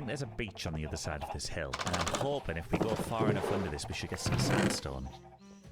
think there's a beach on the other side of this hill, and I'm hoping if we go far enough under this, we should get some sandstone.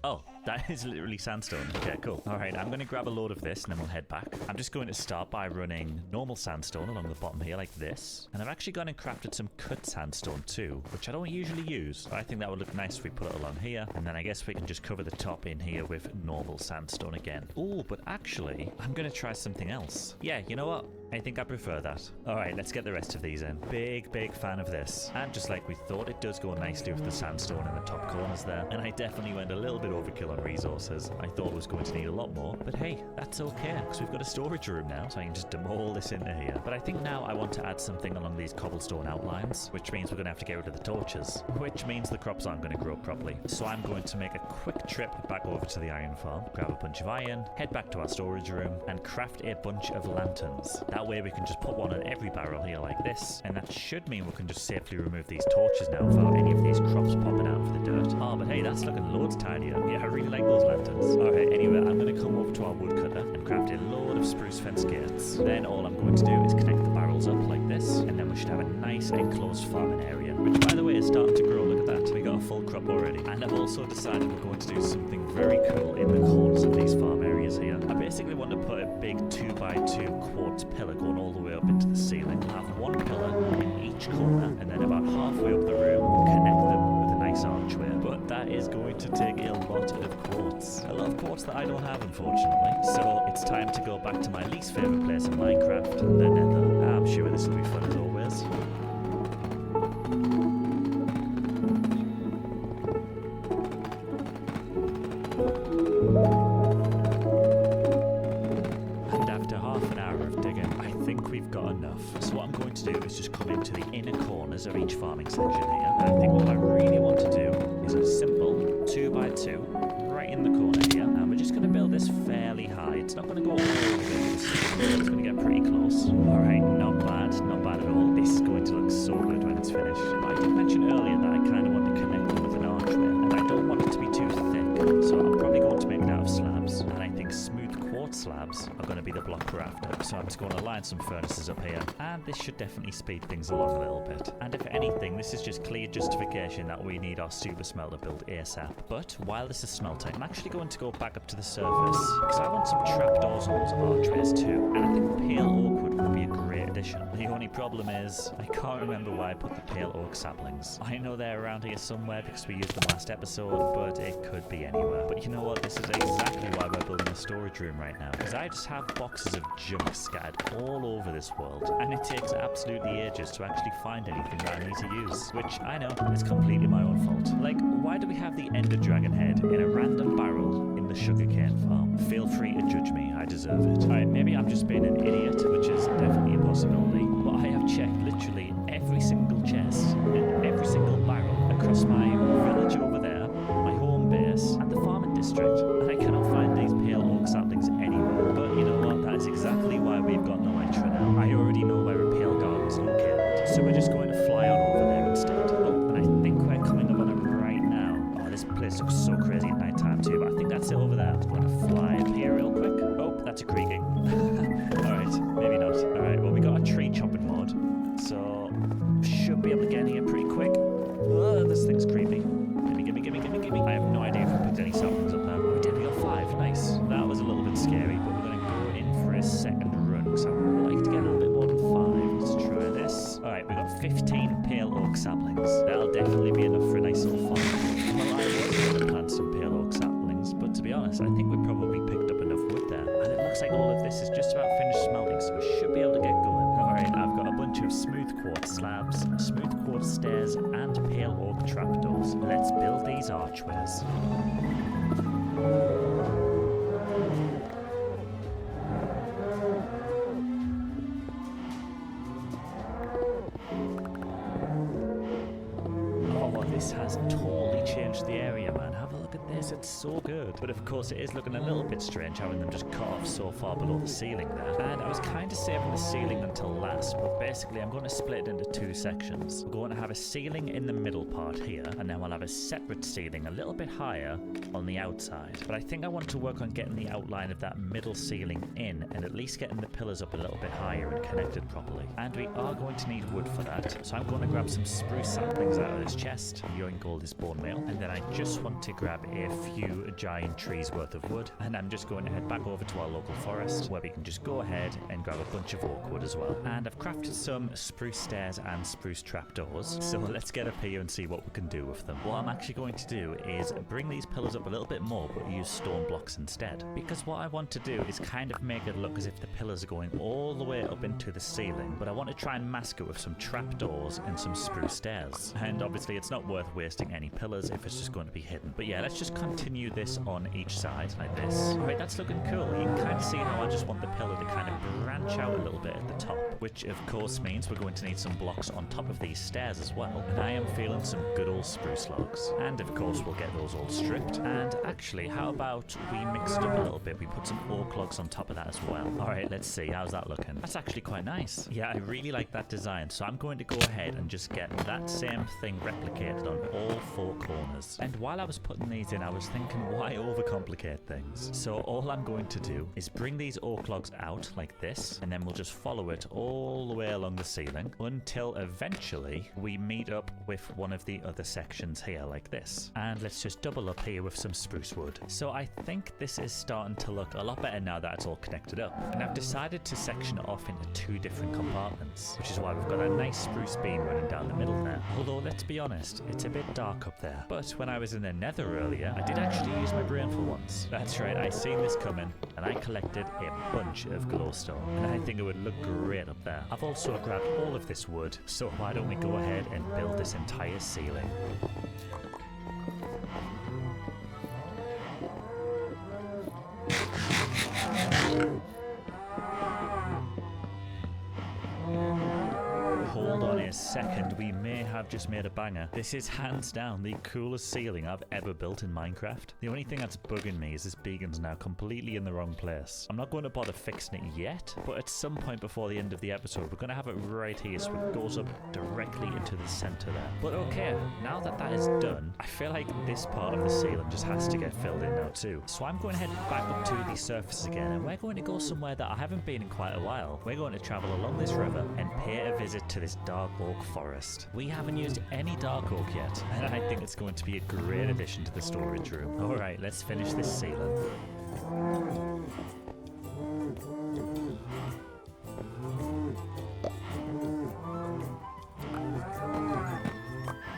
Oh, that is literally sandstone. Okay, cool. All right, I'm going to grab a load of this and then we'll head back. I'm just going to start by running normal sandstone along the bottom here like this. And I've actually gone and crafted some cut sandstone too, which I don't usually use. But I think that would look nice if we put it along here. And then I guess we can just cover the top in here with normal sandstone again. Oh, but actually, I'm going to try something else. Yeah, you know what? I think I prefer that. All right, let's get the rest of these in. Big fan of this. And just like we thought, it does go nicely with the sandstone in the top corners there. And I definitely went a little bit overkill on resources. I thought it was going to need a lot more, but hey, that's okay, because we've got a storage room now, so I can just dump all this into here. But I think now I want to add something along these cobblestone outlines, which means we're going to have to get rid of the torches, which means the crops aren't going to grow properly. So I'm going to make a quick trip back over to the iron farm, grab a bunch of iron, head back to our storage room, and craft a bunch of lanterns. That way we can just put one on every barrel here like this, and that should mean we can just safely remove these torches now without any of these crops popping out of the dirt. Oh, but hey, that's looking loads tidier. Yeah, I really like those lanterns. Alright, anyway, I'm going to come over to our woodcutter and craft a load of spruce fence gates. Then all I'm going to do is connect the barrels up like this, and then we should have a nice enclosed farming area, which by the way is starting to grow. Look at that, we got a full crop already. And I've also decided we're going to do something very cool in the corners of these farm areas here. I basically want to put a big 2x2 quartz pillar going all the way up into the ceiling. We'll have one pillar in each corner, and then about halfway up the room we'll connect them with a nice archway. But that is going to take a lot of quartz. A lot of quartz that I don't have, unfortunately. So it's time to go back to my least favourite place in Minecraft, the Nether. I'm sure this will be fun as always. And after half an hour of digging, I think we've got enough. So what I'm going to do is just come into the inner corners of each farming section here. And I think what I really want to do is a simple 2x2 right in the corner here. And we're just going to build this fairly high. It's not going to go all the way to the ceiling. It's going to get pretty close. Alright, not bad at all. This is going to look so good when it's finished. But I did mention earlier that I kind of want to connect them with an archway. And I don't want it to be too thick. So I'm probably going to make it out of slabs. And I think smooth quartz slabs are going to be the block we're after. So I'm just going to line some furnaces up here. And this should definitely speed things along a little bit. And if anything, this is just clear justification that we need our super smelter built ASAP. But while this is smelting, I'm actually going to go back up to the surface because I want some trapdoors on those archways too. And I think pale oak would be a great addition. The only problem is I can't remember why I put the pale oak saplings. I know they're around here somewhere because we used them last episode, but it could be anywhere. But you know what? This is exactly why we're building a storage room right now, because I just have boxes of junk scattered all over this world, and it takes absolutely ages to actually find anything that I need to use, which I know is completely my own fault. Like, why do we have the Ender Dragon head in a random barrel in the sugarcane farm? Feel free to judge me, I deserve it. Alright, maybe I'm just being an idiot, which is definitely a possibility, but I have checked literally every single chest and every single barrel across my village over there, my home base, and the farming district, and I cannot find these pale oak saplings anywhere. But you know what, that is exactly why we've got no Elytra now. I already know where a pale garden is located, so we're just going to fly on over there instead. Oh, and I think we're coming up on it right now. Oh, this place looks so crazy at night time too, but I think that's it over there. I'm going to fly up here real quick. Oh, that's a creaking. Alright, maybe not. Alright, well we got a tree chopping mod, so should be able to get in here pretty quick. This thing's creepy. Gimme. I have no idea if we put any saplings up there. We did, we got 5. Nice. That was a little bit scary, but we're going to go in for a second run, because I would like to get a little bit more than 5. Let's try this. Alright, we got 15 pale oak saplings. That'll definitely be enough for a nice little farm. Well, I was going to plant some pale oak saplings, but to be honest, I think we probably picked up enough wood there. And it looks like all of this is just about finished smelting, so we should be able to get going. Alright, I've got a bunch of smooth quartz slabs, smooth quartz stairs, and pale oak trapdoors. Let's build these archways. Oh, this has totally changed the area, man. Have a look look at this, it's so good. But of course it is looking a little bit strange having them just cut off so far below the ceiling there. And I was kind of saving the ceiling until last, but basically I'm going to split it into two sections. We're going to have a ceiling in the middle part here, and then we'll have a separate ceiling a little bit higher on the outside. But I think I want to work on getting the outline of that middle ceiling in, and at least getting the pillars up a little bit higher and connected properly. And we are going to need wood for that, so I'm going to grab some spruce saplings out of this chest. Yoink gold is bone meal, and then I just want to grab a few giant trees worth of wood, and I'm just going to head back over to our local forest where we can just go ahead and grab a bunch of oak wood as well. And I've crafted some spruce stairs and spruce trapdoors, so let's get up here and see what we can do with them. What I'm actually going to do is bring these pillars up a little bit more, but use stone blocks instead, because what I want to do is kind of make it look as if the pillars are going all the way up into the ceiling, but I want to try and mask it with some trapdoors and some spruce stairs. And obviously it's not worth wasting any pillars if it's just going to be hidden. But yeah, let's just continue this on each side like this. Alright, that's looking cool. You can kind of see how I just want the pillar to kind of branch out a little bit at the top, which of course means we're going to need some blocks on top of these stairs as well. And I am feeling some good old spruce logs. And of course we'll get those all stripped. And actually, how about we mix it up a little bit? We put some oak logs on top of that as well. Alright, let's see. How's that looking? That's actually quite nice. Yeah, I really like that design. So I'm going to go ahead and just get that same thing replicated on all four corners. And while I was putting these in, I was thinking, why overcomplicate things? So all I'm going to do is bring these oak logs out like this, and then we'll just follow it all the way along the ceiling until eventually we meet up with one of the other sections here like this. And let's just double up here with some spruce wood. So I think this is starting to look a lot better now that it's all connected up. And I've decided to section it off into two different compartments, which is why we've got a nice spruce beam running down the middle there. Although, let's be honest, it's a bit dark up there. But when I was in the nether earlier, I did actually use my brain for once. That's right, I seen this coming, and I collected a bunch of glowstone, and I think it would look great up there. I've also grabbed all of this wood, so why don't we go ahead and build this entire ceiling. Hold on a second, we may have just made a banger. This is hands down the coolest ceiling I've ever built in Minecraft. The only thing that's bugging me is this beacon's now completely in the wrong place. I'm not going to bother fixing it yet, but at some point before the end of the episode, we're going to have it right here so it goes up directly into the center there. But okay, now that that is done, I feel like this part of the ceiling just has to get filled in now too. So I'm going to head back up to the surface again, and we're going to go somewhere that I haven't been in quite a while. We're going to travel along this river and pay a visit to this dark oak forest. We haven't used any dark oak yet, and I think it's going to be a great addition to the storage room. Alright, let's finish this ceiling.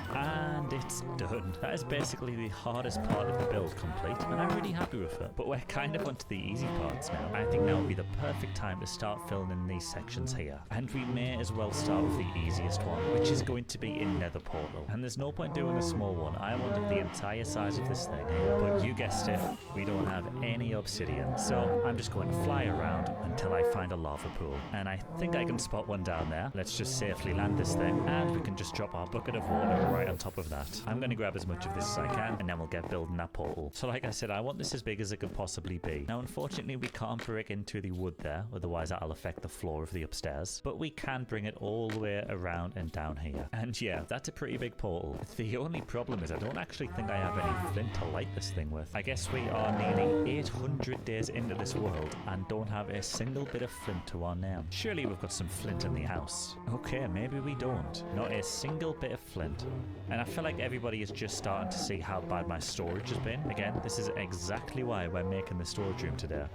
And it's done. That is basically the hardest part of the build complete, and I'm really happy with it. But we're kind of onto the easy parts now. I think now would be the perfect time to start filling in these sections here. And we may as well start with the easiest one, which is going to be in Nether Portal. And there's no point doing a small one. I wanted the entire size of this thing here. But you guessed it, we don't have any obsidian. So I'm just going to fly around until I find a lava pool. And I think I can spot one down there. Let's just safely land this thing, and we can just drop our bucket of water right on top of that. I'm going to grab as much of this as I can, and then we'll get building that portal. So like I said, I want this as big as it could possibly be. Now unfortunately we can't break into the wood there, otherwise that'll affect the floor of the upstairs. But we can bring it all the way around and down here. And yeah, that's a pretty big portal. The only problem is I don't actually think I have any flint to light this thing with. I guess we are nearly 800 days into this world and don't have a single bit of flint to our name. Surely we've got some flint in the house. Okay, maybe we don't. Not a single bit of flint. And I feel like everybody is just starting to see how bad my storage has been. Again, this is exactly why we're making the storage room today.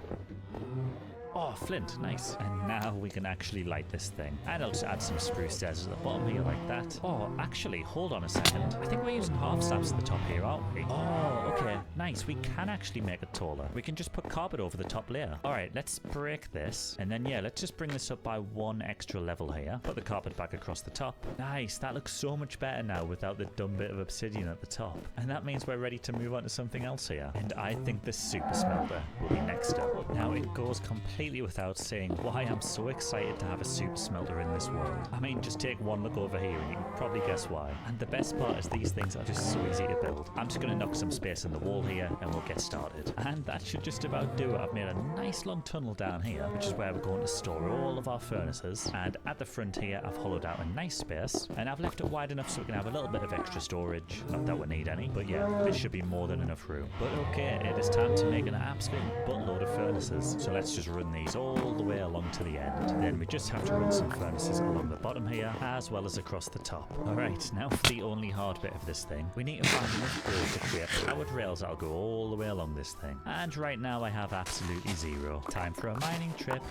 Oh, flint, nice. And now we can actually light this thing. And I'll just add some spruce stairs at the bottom here like that. Oh, actually, hold on a second. I think we're using half slabs at the top here, aren't we? Oh, okay, nice. We can actually make it taller. We can just put carpet over the top layer. All right, let's break this. And then, yeah, let's just bring this up by one extra level here. Put the carpet back across the top. Nice, that looks so much better now without the dumb bit of obsidian at the top. And that means we're ready to move on to something else here. And I think the super smelter will be next up. Now, it goes completely completely without saying why I'm so excited to have a super smelter in this world. I mean, just take one look over here and you can probably guess why. And the best part is these things are just so easy to build. I'm just going to knock some space in the wall here and we'll get started. And that should just about do it. I've made a nice long tunnel down here, which is where we're going to store all of our furnaces. And at the front here, I've hollowed out a nice space and I've left it wide enough so we can have a little bit of extra storage. Not that we need any, but yeah, this should be more than enough room. But okay, it is time to make an absolute buttload of furnaces. So let's just run these all the way along to the end. Then we just have to run some furnaces along the bottom here, as well as across the top. Alright, now for the only hard bit of this thing. We need to find enough gold to create powered rails that'll go all the way along this thing. And right now I have absolutely zero. Time for a mining trip.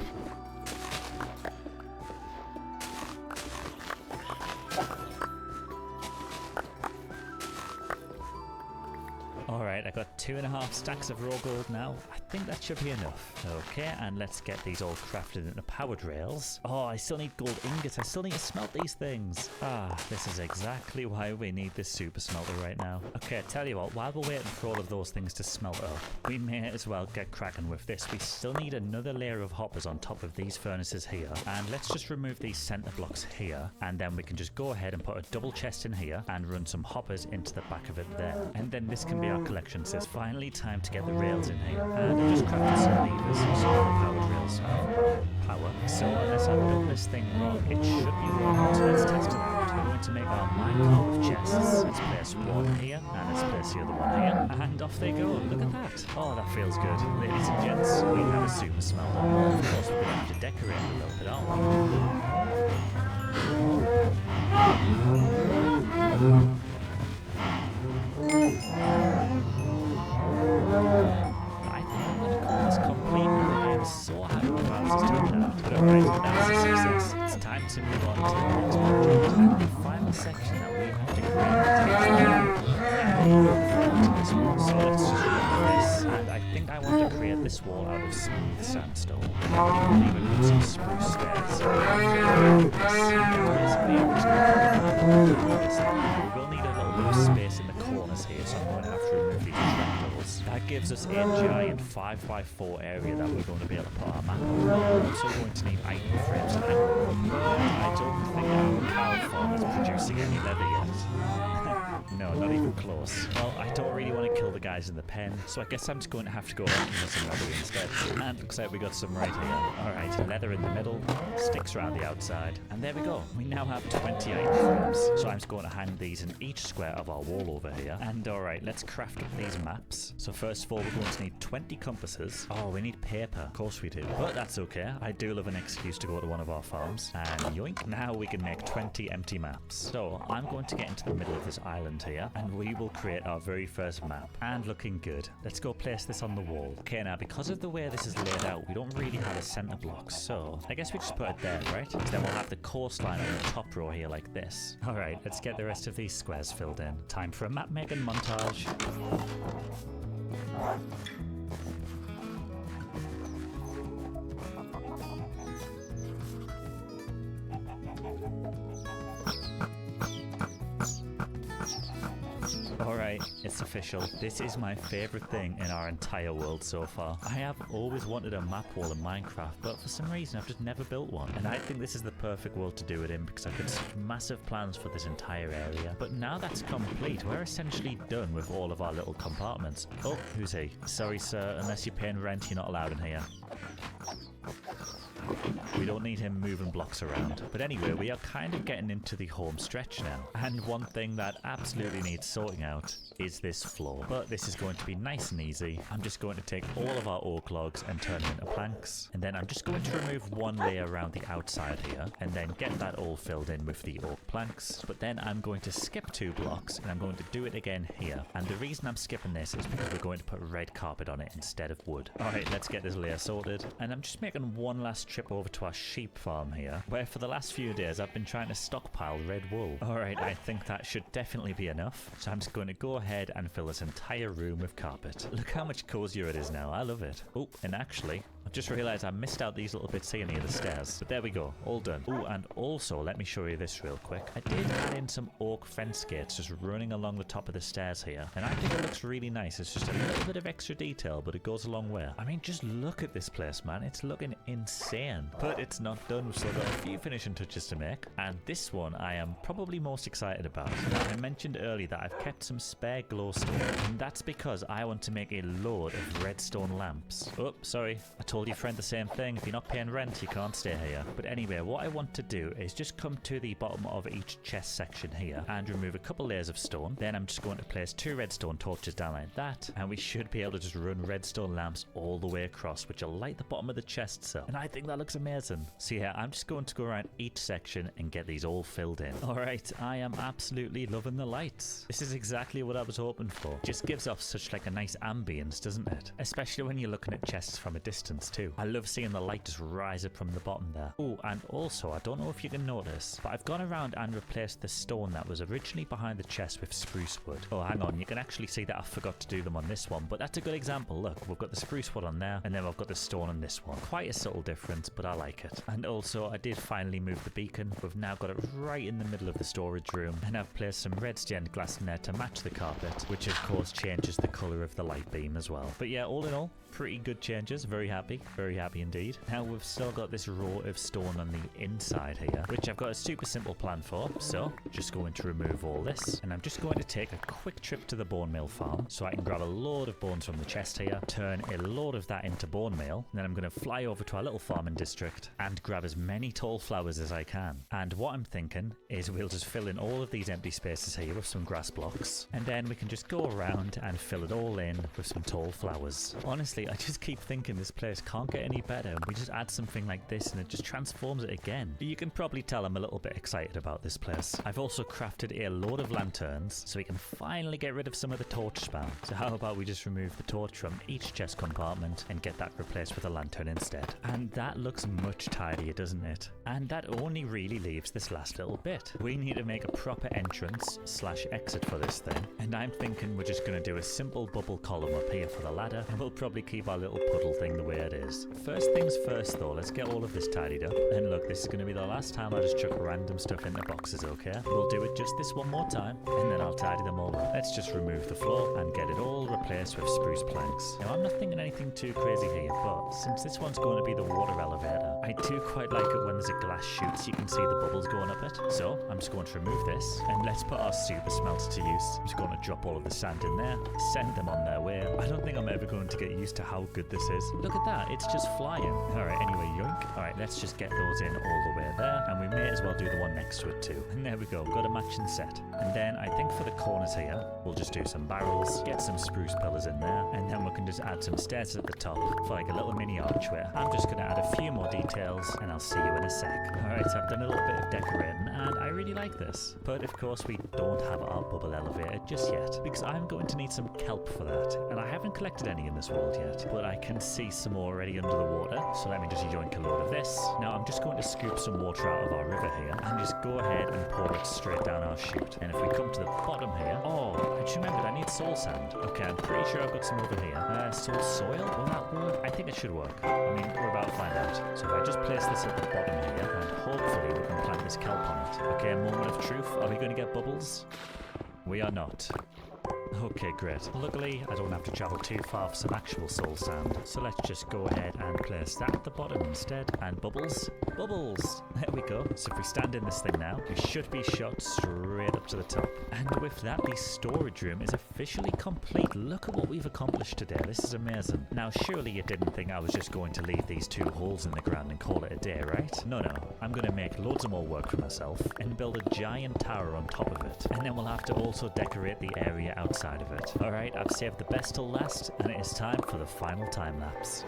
Alright, I got 2.5 stacks of raw gold now. I think that should be enough. Okay, and let's get these all crafted into powered rails. Oh, I still need gold ingots. I still need to smelt these things. Ah, this is exactly why we need this super smelter right now. Okay, I tell you what, while we're waiting for all of those things to smelt up, we may as well get cracking with this. We still need another layer of hoppers on top of these furnaces here. And let's just remove these center blocks here. And then we can just go ahead and put a double chest in here and run some hoppers into the back of it there. And then this can be our collection. So it's finally time to get the rails in here. And I just crafted some levers so the powered rails have power. So unless I've done this thing wrong, it should be working. So let's test it out. We're going to make our minecart with chests. Let's place one here and let's place the other one here. And off they go. Look at that. Oh, that feels good. Ladies and gents, we have a super smelter. Of course, we're going to have to decorate it a little bit, aren't we? I think I'm going to call this complete now. I am so happy with how this has turned out. But alright, that's a success. It's time to move on to the next project. And the final section that we have to create. So let's just run this. And I think I want to create this wall out of smooth sandstone. And then we will put some spruce stairs. We will need a little bit of space in the corners here, so I'm going to have to remove these trapdoors. That gives us a giant 5x4 area that we're going to be able to put our map on. We're also going to need item frames to hang on. I don't think our cow farm is producing any leather yet. No, not even close. Well, I don't really want to kill the guys in the pen, so I guess I'm just going to have to go out and get some leather instead. And looks like we got some right here. Alright, leather in the middle, sticks around the outside, and there we go. We now have 20 item frames, so I'm just going to hang these in each square of our wall over here. And alright, let's craft up these maps. So first of all, we're going to need 20 compasses. Oh, we need paper. Of course we do. But that's okay. I do love an excuse to go to one of our farms. And yoink, now we can make 20 empty maps. So I'm going to get into the middle of this island here, and we will create our very first map. And looking good. Let's go place this on the wall. Okay, now because of the way this is laid out, we don't really have a center block, so I guess we just put it there, right? Then we'll have the coastline on the top row here like this. Alright, let's get the rest of these squares filled in. Time for a map making montage. Alright, it's official. This is my favourite thing in our entire world so far. I have always wanted a map wall in Minecraft, but for some reason I've just never built one. And I think this is the perfect world to do it in because I've got such massive plans for this entire area. But now that's complete, we're essentially done with all of our little compartments. Oh, who's he? Sorry sir, unless you're paying rent, you're not allowed in here. We don't need him moving blocks around. But anyway, we are kind of getting into the home stretch now. And one thing that absolutely needs sorting out is this floor. But this is going to be nice and easy. I'm just going to take all of our oak logs and turn them into planks. And then I'm just going to remove one layer around the outside here. And then get that all filled in with the oak planks. But then I'm going to skip 2 blocks and I'm going to do it again here. And the reason I'm skipping this is because we're going to put red carpet on it instead of wood. Alright, let's get this layer sorted. And I'm just making one last trip over to our sheep farm here, where for the last few days I've been trying to stockpile red wool. Alright, I think that should definitely be enough. So I'm just going to go ahead and fill this entire room with carpet. Look how much cozier it is now. I love it. Oh, and actually, I Just realised I missed out these little bits here near the stairs. But there we go, all done. Oh, and also, let me show you this real quick. I did add in some oak fence gates just running along the top of the stairs here. And I think it looks really nice. It's just a little bit of extra detail, but it goes a long way. I mean, just look at this place, man. It's looking insane. But it's not done. We've still got a few finishing touches to make. And this one I am probably most excited about. I mentioned earlier that I've kept some spare glowstone. And that's because I want to make a load of redstone lamps. Oh, sorry. I told your friend the same thing. If you're not paying rent, you can't stay here. But anyway, what I want to do is just come to the bottom of each chest section here and remove a couple layers of stone. Then I'm just going to place 2 redstone torches down like that. And we should be able to just run redstone lamps all the way across, which will light the bottom of the chests up. And I think that looks amazing. So yeah, I'm just going to go around each section and get these all filled in. Alright, I am absolutely loving the lights. This is exactly what I was hoping for. Just gives off such like a nice ambience, doesn't it? Especially when you're looking at chests from a distance too. I love seeing the light just rise up from the bottom there. Oh, and also, I don't know if you can notice, but I've gone around and replaced the stone that was originally behind the chest with spruce wood. Oh, hang on, you can actually see that I forgot to do them on this one, but that's a good example. Look, we've got the spruce wood on there, and then we've got the stone on this one. Quite a subtle difference, but I like it. And also, I did finally move the beacon. We've now got it right in the middle of the storage room, and I've placed some red stained glass in there to match the carpet, which of course changes the colour of the light beam as well. But yeah, all in all, pretty good changes. Very happy indeed. Now we've still got this row of stone on the inside here, which I've got a super simple plan for. So just going to remove all this, and I'm just going to take a quick trip to the bone meal farm so I can grab a load of bones from the chest here, turn a load of that into bone meal, and then I'm going to fly over to our little farming district and grab as many tall flowers as I can. And what I'm thinking is we'll just fill in all of these empty spaces here with some grass blocks, and then we can just go around and fill it all in with some tall flowers. Honestly, I just keep thinking this place can't get any better. We just add something like this and it just transforms it again. You can probably tell I'm a little bit excited about this place. I've also crafted a load of lanterns so we can finally get rid of some of the torch spam. So how about we just remove the torch from each chest compartment and get that replaced with a lantern instead. And that looks much tidier, doesn't it? And that only really leaves this last little bit. We need to make a proper entrance / exit for this thing. And I'm thinking we're just going to do a simple bubble column up here for the ladder, and we'll probably keep our little puddle thing the way it is. First things first though, let's get all of this tidied up. And look, this is going to be the last time I just chuck random stuff into boxes, okay? We'll do it just this one more time, and then I'll tidy them all up. Let's just remove the floor and get it all replaced with spruce planks. Now I'm not thinking anything too crazy here, but since this one's going to be the water elevator, I do quite like it when there's a glass chute so you can see the bubbles going up it. So I'm just going to remove this, and let's put our super smelter to use. I'm just going to drop all of the sand in there, send them on their way. I don't think I'm ever going to get used to how good this is. Look at that, it's just flying. Alright, anyway, yoink. Alright, let's just get those in all the way there, and we may as well do the one next to it too. And there we go, got a matching set. And then I think for the corners here, we'll just do some barrels, get some spruce pillars in there, and then we can just add some stairs at the top for like a little mini archway. I'm just going to add a few more details, and I'll see you in a sec. Alright, so I've done a little bit of decorating, and I really like this. But of course we don't have our bubble elevator just yet, because I'm going to need some kelp for that. And I haven't collected any in this world yet, but I can see some already under the water, so let me just yoink a load of this. Now I'm just going to scoop some water out of our river here, and just go ahead and pour it straight down our chute. And if we come to the bottom here, oh, I just remembered I need soul sand. Okay, I'm pretty sure I've got some over here. Soul soil? Will that work? I think it should work. I mean, we're about to find out. So if I just place this at the bottom here, and hopefully we can plant this kelp on it. Okay, moment of truth. Are we going to get bubbles? We are not. Okay, great. Luckily, I don't have to travel too far for some actual soul sand. So let's just go ahead and place that at the bottom instead. And bubbles. Bubbles! There we go. So if we stand in this thing now, we should be shot straight up to the top. And with that, the storage room is officially complete. Look at what we've accomplished today. This is amazing. Now, surely you didn't think I was just going to leave these 2 holes in the ground and call it a day, right? No. I'm going to make loads of more work for myself and build a giant tower on top of it. And then we'll have to also decorate the area outside of it. Alright, I've saved the best till last, and it is time for the final time lapse.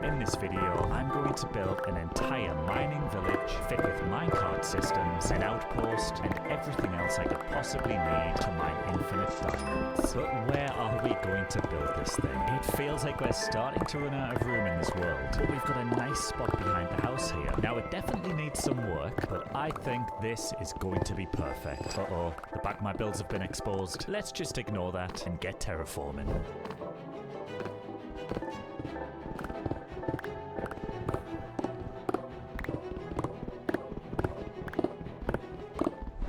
In this video, I'm going to build build an entire mining village fit with minecart systems, an outpost, and everything else I could possibly need to mine infinite diamonds. But where are we going to build this thing? It feels like we're starting to run out of room in this world, but we've got a nice spot behind the house here. Now it definitely needs some work, but I think this is going to be perfect. Uh-oh, the back of my builds have been exposed. Let's just ignore that and get terraforming.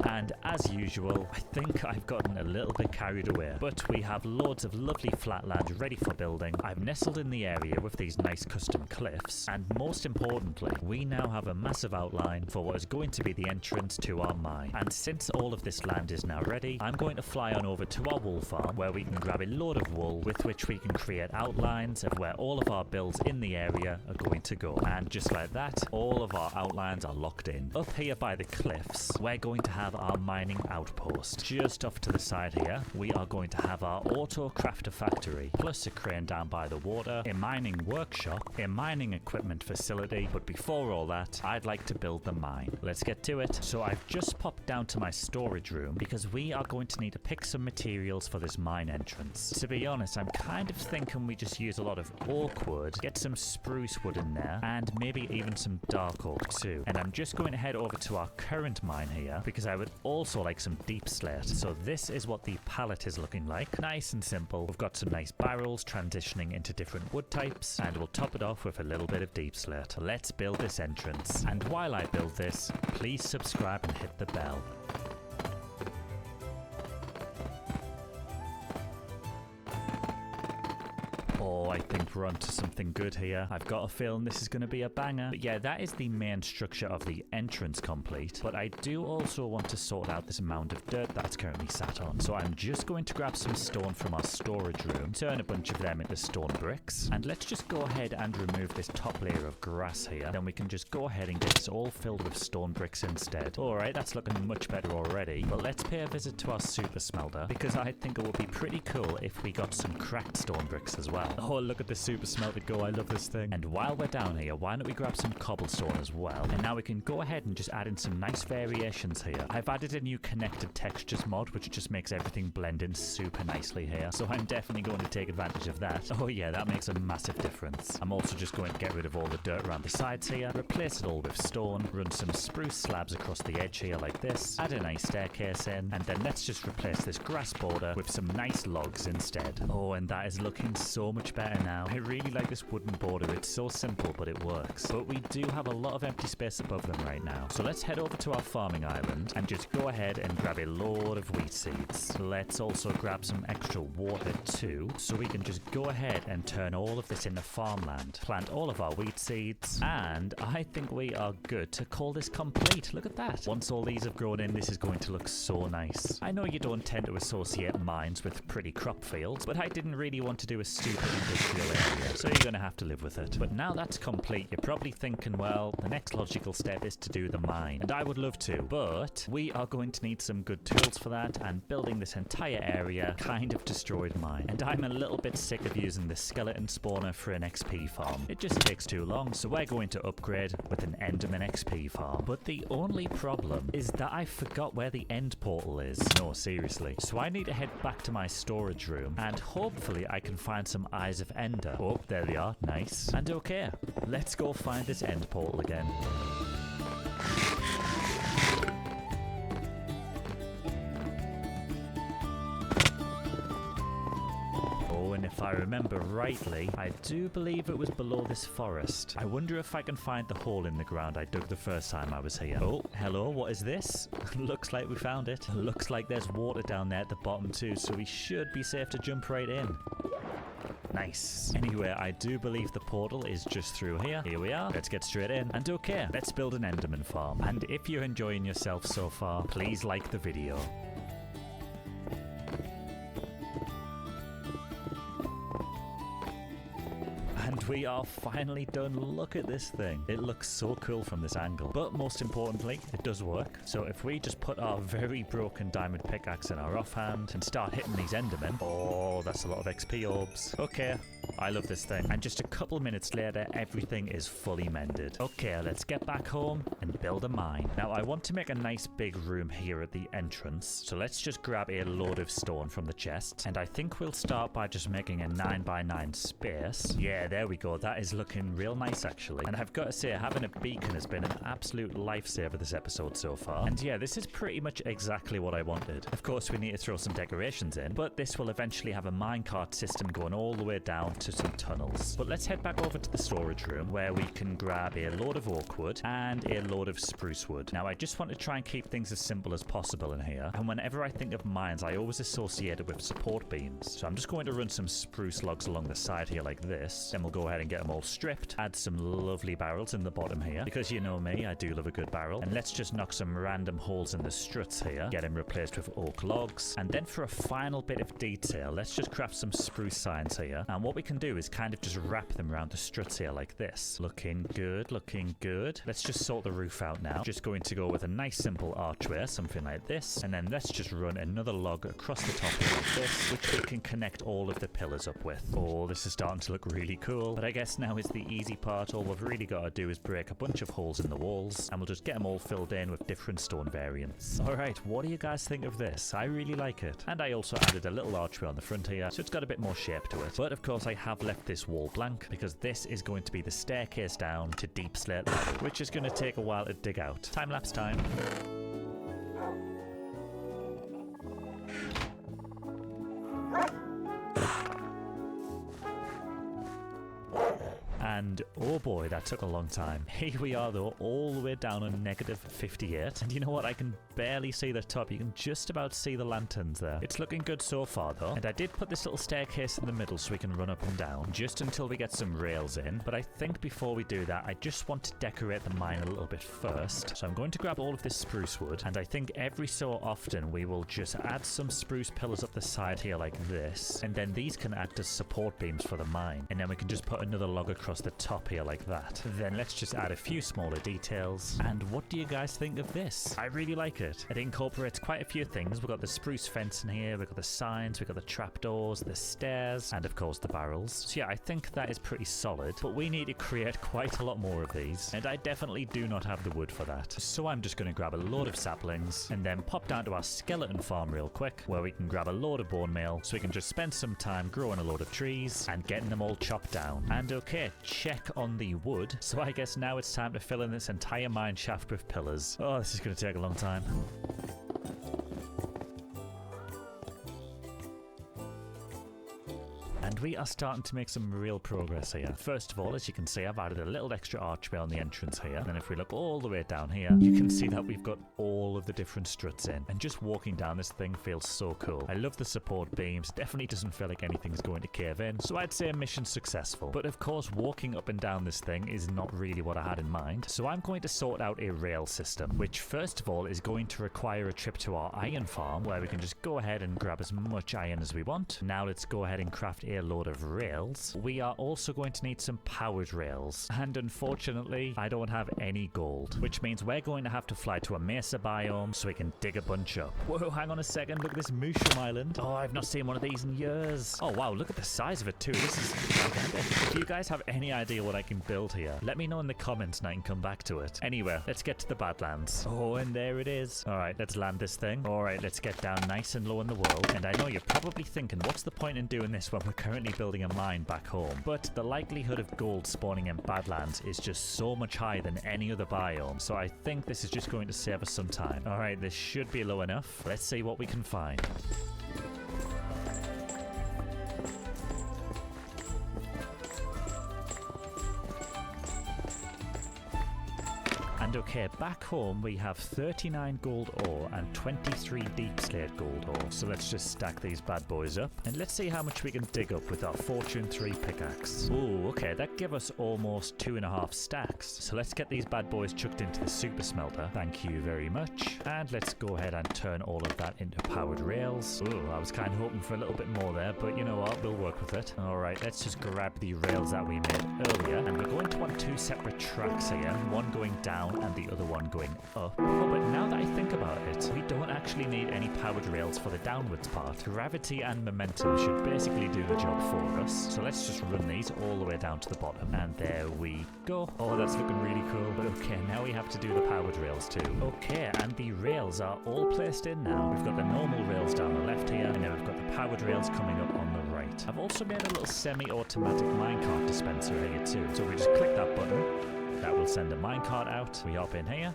And as usual, I think I've gotten a little bit carried away. But we have loads of lovely flat land ready for building. I've nestled in the area with these nice custom cliffs. And most importantly, we now have a massive outline for what is going to be the entrance to our mine. And since all of this land is now ready, I'm going to fly on over to our wool farm where we can grab a load of wool with which we can create outlines of where all of our builds in the area are going to go. And just like that, all of our outlines are locked in. Up here by the cliffs, we're going to have our mining outpost. Just off to the side here, we are going to have our auto crafter factory, plus a crane down by the water, a mining workshop, a mining equipment facility. But before all that, I'd like to build the mine. Let's get to it. So I've just popped down to my storage room because we are going to need to pick some materials for this mine entrance. To be honest, I'm kind of thinking we just use a lot of oak wood, get some spruce wood in there, and maybe even some dark oak too. And I'm just going to head over to our current mine here because I would also like some deep slate. So this is what the palette is looking like. Nice and simple. We've got some nice barrels transitioning into different wood types, and we'll top it off with a little bit of deep slate. Let's build this entrance. And while I build this, please subscribe and hit the bell. Oh, I think we're onto something good here. I've got a feeling this is going to be a banger. But yeah, that is the main structure of the entrance complete. But I do also want to sort out this mound of dirt that's currently sat on. So I'm just going to grab some stone from our storage room, turn a bunch of them into stone bricks, and let's just go ahead and remove this top layer of grass here. Then we can just go ahead and get this all filled with stone bricks instead. Alright, that's looking much better already. But let's pay a visit to our super smelter, because I think it would be pretty cool if we got some cracked stone bricks as well. Oh, look at the super smelter go. I love this thing. And while we're down here, why don't we grab some cobblestone as well? And now we can go ahead and just add in some nice variations here. I've added a new connected textures mod, which just makes everything blend in super nicely here. So I'm definitely going to take advantage of that. Oh yeah, that makes a massive difference. I'm also just going to get rid of all the dirt around the sides here, replace it all with stone, run some spruce slabs across the edge here like this, add a nice staircase in, and then let's just replace this grass border with some nice logs instead. Oh, and that is looking so much better now. I really like this wooden border. It's so simple, but it works. But we do have a lot of empty space above them right now. So let's head over to our farming island and just go ahead and grab a load of wheat seeds. Let's also grab some extra water too, so we can just go ahead and turn all of this into farmland. Plant all of our wheat seeds, and I think we are good to call this complete. Look at that. Once all these have grown in, this is going to look so nice. I know you don't tend to associate mines with pretty crop fields, but I didn't really want to do a stupid industrial area, so you're going to have to live with it. But now that's complete, you're probably thinking, well, the next logical step is to do the mine. And I would love to, but we are going to need some good tools for that, and building this entire area kind of destroyed mine. And I'm a little bit sick of using the skeleton spawner for an XP farm. It just takes too long, so we're going to upgrade with an Enderman XP farm. But the only problem is that I forgot where the end portal is. No, seriously. So I need to head back to my storage room, and hopefully I can find some Eyes of Ender. Oh, there they are. Nice. And okay, let's go find this end portal again. And if I remember rightly, I do believe it was below this forest. I wonder if I can find the hole in the ground I dug the first time I was here. Oh, hello, what is this? Looks like we found it. Looks like there's water down there at the bottom too, so we should be safe to jump right in. Nice. Anyway, I do believe the portal is just through here. Here we are. Let's get straight in. And okay, let's build an Enderman farm. And if you're enjoying yourself so far, please like the video. And And we are finally done. Look at this thing. It looks so cool from this angle. But most importantly, it does work. So if we just put our very broken diamond pickaxe in our offhand and start hitting these endermen. Oh, that's a lot of XP orbs. Okay, I love this thing. And just a couple minutes later, everything is fully mended. Okay, let's get back home and build a mine. Now, I want to make a nice big room here at the entrance. So let's just grab a load of stone from the chest. And I think we'll start by just making a 9x9 space. Yeah, there we go. That is looking real nice, actually. And I've got to say, having a beacon has been an absolute lifesaver this episode so far. And yeah, this is pretty much exactly what I wanted. Of course, we need to throw some decorations in, but this will eventually have a minecart system going all the way down to some tunnels. But let's head back over to the storage room where we can grab a load of oak wood and a load of spruce wood. Now, I just want to try and keep things as simple as possible in here. And whenever I think of mines, I always associate it with support beams. So I'm just going to run some spruce logs along the side here like this. Then we'll go ahead and get them all stripped. Add some lovely barrels in the bottom here. Because you know me, I do love a good barrel. And let's just knock some random holes in the struts here. Get them replaced with oak logs. And then for a final bit of detail, let's just craft some spruce signs here. And what we can do is kind of just wrap them around the struts here like this. Looking good, looking good. Let's just sort the roof out now. Just going to go with a nice simple archway, something like this. And then let's just run another log across the top here like this, which we can connect all of the pillars up with. Oh, this is starting to look really cool. But I guess now is the easy part. All we've really got to do is break a bunch of holes in the walls, and we'll just get them all filled in with different stone variants. Alright, what do you guys think of this? I really like it. And I also added a little archway on the front here, so it's got a bit more shape to it. But of course, I have left this wall blank, because this is going to be the staircase down to Deep Slate level, which is going to take a while to dig out. Time-lapse time. And oh boy, that took a long time. Here we are though, all the way down on negative 58. And you know what? I can barely see the top. You can just about see the lanterns there. It's looking good so far though. And I did put this little staircase in the middle so we can run up and down just until we get some rails in. But I think before we do that, I just want to decorate the mine a little bit first. So I'm going to grab all of this spruce wood. And I think every so often we will just add some spruce pillars up the side here like this. And then these can act as support beams for the mine. And then we can just put another log across the top here like that. Then let's just add a few smaller details. And what do you guys think of this? I really like it. It incorporates quite a few things. We've got the spruce fence in here, we've got the signs, we've got the trapdoors, the stairs, and of course the barrels. So yeah, I think that is pretty solid, but we need to create quite a lot more of these, and I definitely do not have the wood for that. So I'm just going to grab a load of saplings and then pop down to our skeleton farm real quick, where we can grab a load of bone meal so we can just spend some time growing a load of trees and getting them all chopped down. And okay, check on the wood. So I guess now it's time to fill in this entire mine shaft with pillars. Oh, this is going to take a long time. And we are starting to make some real progress here. First of all, as you can see, I've added a little extra archway on the entrance here. And then if we look all the way down here, you can see that we've got all of the different struts in. And just walking down this thing feels so cool. I love the support beams. Definitely doesn't feel like anything's going to cave in. So I'd say mission successful. But of course, walking up and down this thing is not really what I had in mind. So I'm going to sort out a rail system, which first of all is going to require a trip to our iron farm, where we can just go ahead and grab as much iron as we want. Now let's go ahead and craft a load of rails. We are also going to need some powered rails, and unfortunately I don't have any gold, which means we're going to have to fly to a mesa biome so we can dig a bunch up. Whoa, hang on a second, look at this mushroom island. Oh, I've not seen one of these in years. Oh wow, look at the size of it too. This is gigantic. If you guys have any idea what I can build here, let me know in the comments and I can come back to it. Anyway, let's get to the Badlands. Oh, and there it is. Alright, let's land this thing. Alright, let's get down nice and low in the world. And I know you're probably thinking, what's the point in doing this when we're currently building a mine back home? But the likelihood of gold spawning in Badlands is just so much higher than any other biome, so I think this is just going to save us some time. Alright, this should be low enough. Let's see what we can find. And And okay, back home we have 39 gold ore and 23 deep slate gold ore. So let's just stack these bad boys up. And let's see how much we can dig up with our Fortune 3 pickaxe. Ooh, okay, that gave us almost 2.5 stacks. So let's get these bad boys chucked into the super smelter. Thank you very much. And let's go ahead and turn all of that into powered rails. Ooh, I was kind of hoping for a little bit more there, but you know what? We'll work with it. Alright, let's just grab the rails that we made earlier. And we're going to want 2 separate tracks here. One going down and the other one going up. Oh, but now that I think about it, we don't actually need any powered rails for the downwards part. Gravity and momentum should basically do the job for us. So let's just run these all the way down to the bottom. And there we go. Oh, that's looking really cool. But okay, now we have to do the powered rails too. Okay, and the rails are all placed in now. We've got the normal rails down the left here, and then we've got the powered rails coming up on the right. I've also made a little semi-automatic minecart dispenser here too. So we just click that button. That will send a minecart out. We hop in here,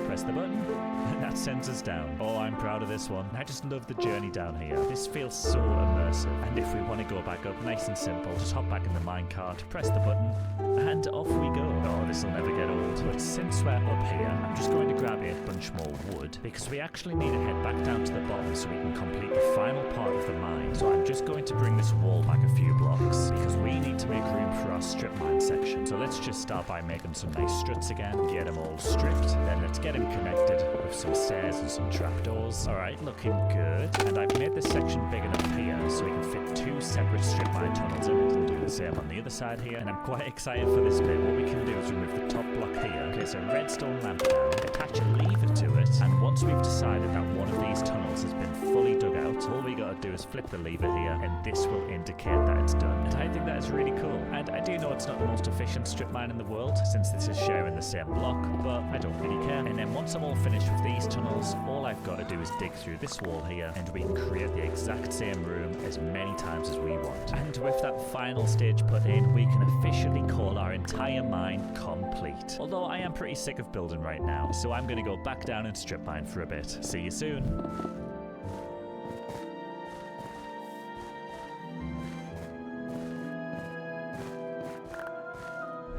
press the button, and that sends us down. Oh, I'm proud of this one. I just love the journey down here. This feels so immersive. And if we want to go back up, nice and simple, just hop back in the minecart, press the button, and off we go. Oh, this will never get old. But since we're up here, I'm just going to grab a bunch more wood, because we actually need to head back down to the bottom so we can complete the final part of the mine. So I'm just going to bring this wall back a few blocks, because we need to make room for our strip mine section. So let's just start by making some nice struts again, get them all stripped. Then let's get them connected with some stairs and some trapdoors. Alright, looking good. And I've made this section big enough here so we can fit 2 separate strip mine tunnels in it, and do the same on the other side here. And I'm quite excited for this bit. What we can do is remove the top block here, place a redstone lamp down, attach a lever to it, and once we've decided that one of these tunnels has been fully dug out, all we gotta do is flip the lever here, and this will indicate that it's done. And I think that is really cool. And I do know it's not the most efficient strip mine in the world, since this is sharing the same block, but I don't really care. And then once I'm all finished with these tunnels, all I've got to do is dig through this wall here, and we can create the exact same room as many times as we want. And with that final stage put in, we can officially call our entire mine complete. Although I am pretty sick of building right now, so I'm going to go back down and strip mine for a bit. See you soon.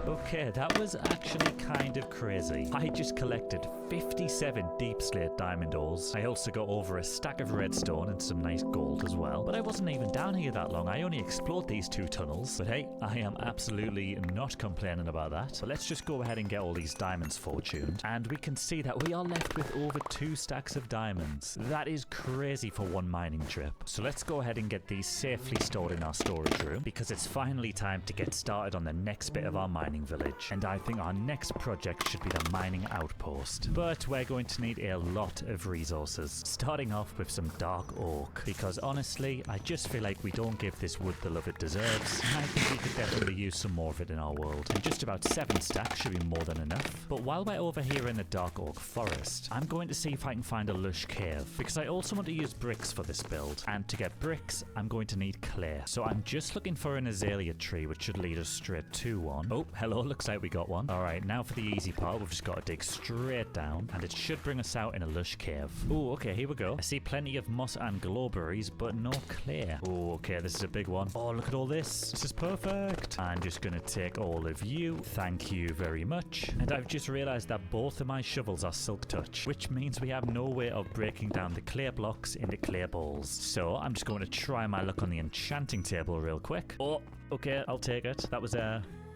Okay, that was actually kind of crazy. I just collected 57 deep slate diamond ores. I also got over a stack of redstone and some nice gold as well. But I wasn't even down here that long. I only explored these 2 tunnels. But hey, I am absolutely not complaining about that. So let's just go ahead and get all these diamonds fortuned. And we can see that we are left with over 2 stacks of diamonds. That is crazy for one mining trip. So let's go ahead and get these safely stored in our storage room, because it's finally time to get started on the next bit of our mining village. And I think our next project should be the mining outpost. But we're going to need a lot of resources, starting off with some dark oak, because honestly, I just feel like we don't give this wood the love it deserves, and I think we could definitely use some more of it in our world. And just about 7 stacks should be more than enough. But while we're over here in the dark oak forest, I'm going to see if I can find a lush cave, because I also want to use bricks for this build. And to get bricks, I'm going to need clay. So I'm just looking for an azalea tree, which should lead us straight to one. Oh, hello, looks like we got one. Alright, now for the easy part, we've just got to dig straight down, and it should bring us out in a lush cave. Oh, okay, here we go. I see plenty of moss and glowberries, but no clay. Oh, okay, this is a big one. Oh, look at all this. This is perfect. I'm just gonna take all of you. Thank you very much. And I've just realized that both of my shovels are silk touch, which means we have no way of breaking down the clay blocks into clay balls. So I'm just going to try my luck on the enchanting table real quick. Oh, okay, I'll take it. That was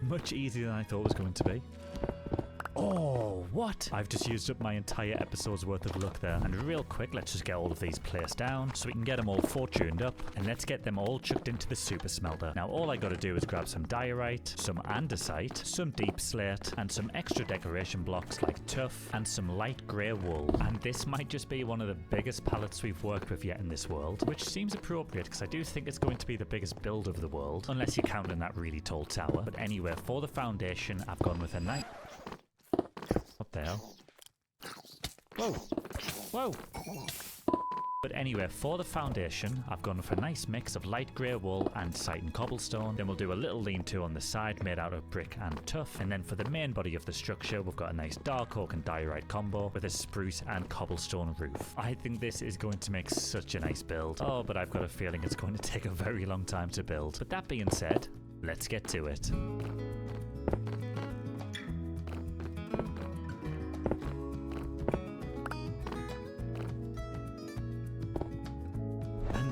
much easier than I thought it was going to be. Oh, what? I've just used up my entire episode's worth of luck there. And real quick, let's just get all of these placed down so we can get them all fortuned up. And let's get them all chucked into the super smelter. Now, all I gotta do is grab some diorite, some andesite, some deep slate, and some extra decoration blocks like tuff, and some light grey wool. And this might just be one of the biggest pallets we've worked with yet in this world, which seems appropriate because I do think it's going to be the biggest build of the world, unless you count in that really tall tower. But anyway, for the foundation, I've gone with a nice... What the hell? Whoa! Whoa! But anyway, for the foundation, I've gone for a nice mix of light grey wool, andesite and cobblestone. Then we'll do a little lean-to on the side made out of brick and tuff. And then for the main body of the structure, we've got a nice dark oak and diorite combo with a spruce and cobblestone roof. I think this is going to make such a nice build. Oh, but I've got a feeling it's going to take a very long time to build. But that being said, let's get to it.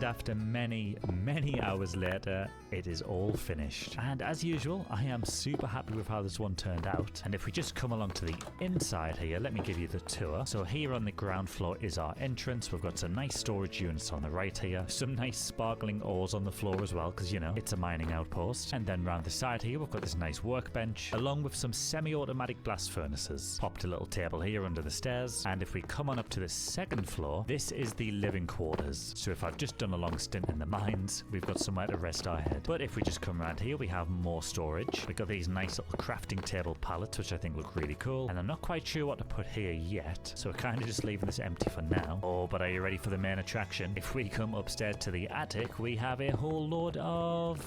And after many, many hours later, it is all finished. And as usual, I am super happy with how this one turned out. And if we just come along to the inside here, let me give you the tour. So here on the ground floor is our entrance. We've got some nice storage units on the right here. Some nice sparkling ores on the floor as well, because, you know, it's a mining outpost. And then round the side here, we've got this nice workbench, along with some semi-automatic blast furnaces. Popped a little table here under the stairs. And if we come on up to the second floor, this is the living quarters. So if I've just done a long stint in the mines, we've got somewhere to rest our head. But if we just come around here, we have more storage. We've got these nice little crafting table pallets, which I think look really cool. And I'm not quite sure what to put here yet, so we're kind of just leaving this empty for now. Oh, but are you ready for the main attraction? If we come upstairs to the attic, we have a whole load of...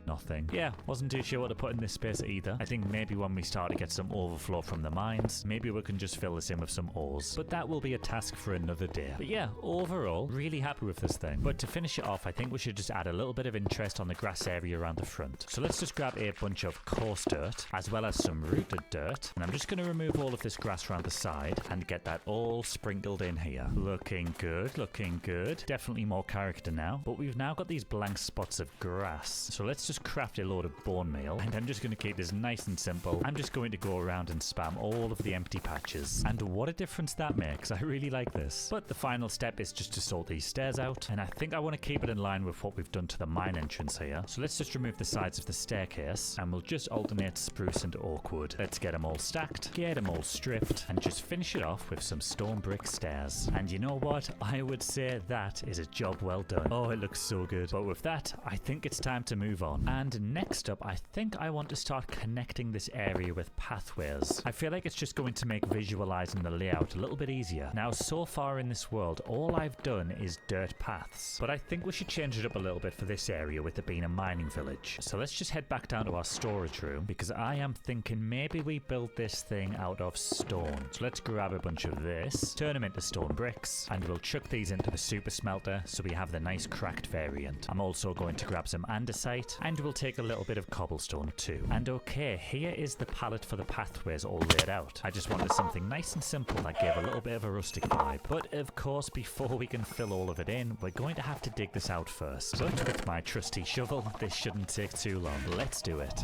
nothing. Yeah, wasn't too sure what to put in this space either. I think maybe when we start to get some overflow from the mines, maybe we can just fill this in with some ores. But that will be a task for another day. But yeah, overall, really happy with this thing. But to finish it off, I think we should just add a little bit of interest on the grass area around the front. So let's just grab a bunch of coarse dirt, as well as some rooted dirt. And I'm just going to remove all of this grass around the side and get that all sprinkled in here. Looking good, looking good. Definitely more character now. But we've now got these blank spots of grass. So let's just craft a load of bone meal, and I'm just going to keep this nice and simple. I'm just going to go around and spam all of the empty patches, and what a difference that makes. I really like this. But the final step is just to sort these stairs out, and I think I want to keep it in line with what we've done to the mine entrance here. So let's just remove the sides of the staircase, and we'll just alternate spruce and oak wood. Let's get them all stacked, get them all stripped, and just finish it off with some stone brick stairs. And you know what? I would say that is a job well done. Oh, it looks so good. But with that, I think it's time to move on. And next up, I think I want to start connecting this area with pathways. I feel like it's just going to make visualizing the layout a little bit easier. Now, so far in this world, all I've done is dirt paths, but I think we should change it up a little bit for this area with it being a mining village. So let's just head back down to our storage room, because I am thinking maybe we build this thing out of stone. So let's grab a bunch of this, turn them into stone bricks, and we'll chuck these into the super smelter so we have the nice cracked variant. I'm also going to grab some andesite, and we'll take a little bit of cobblestone too. And okay, here is the palette for the pathways all laid out. I just wanted something nice and simple that gave a little bit of a rustic vibe. But of course, before we can fill all of it in, we're going to have to dig this out first. But with my trusty shovel, this shouldn't take too long. Let's do it.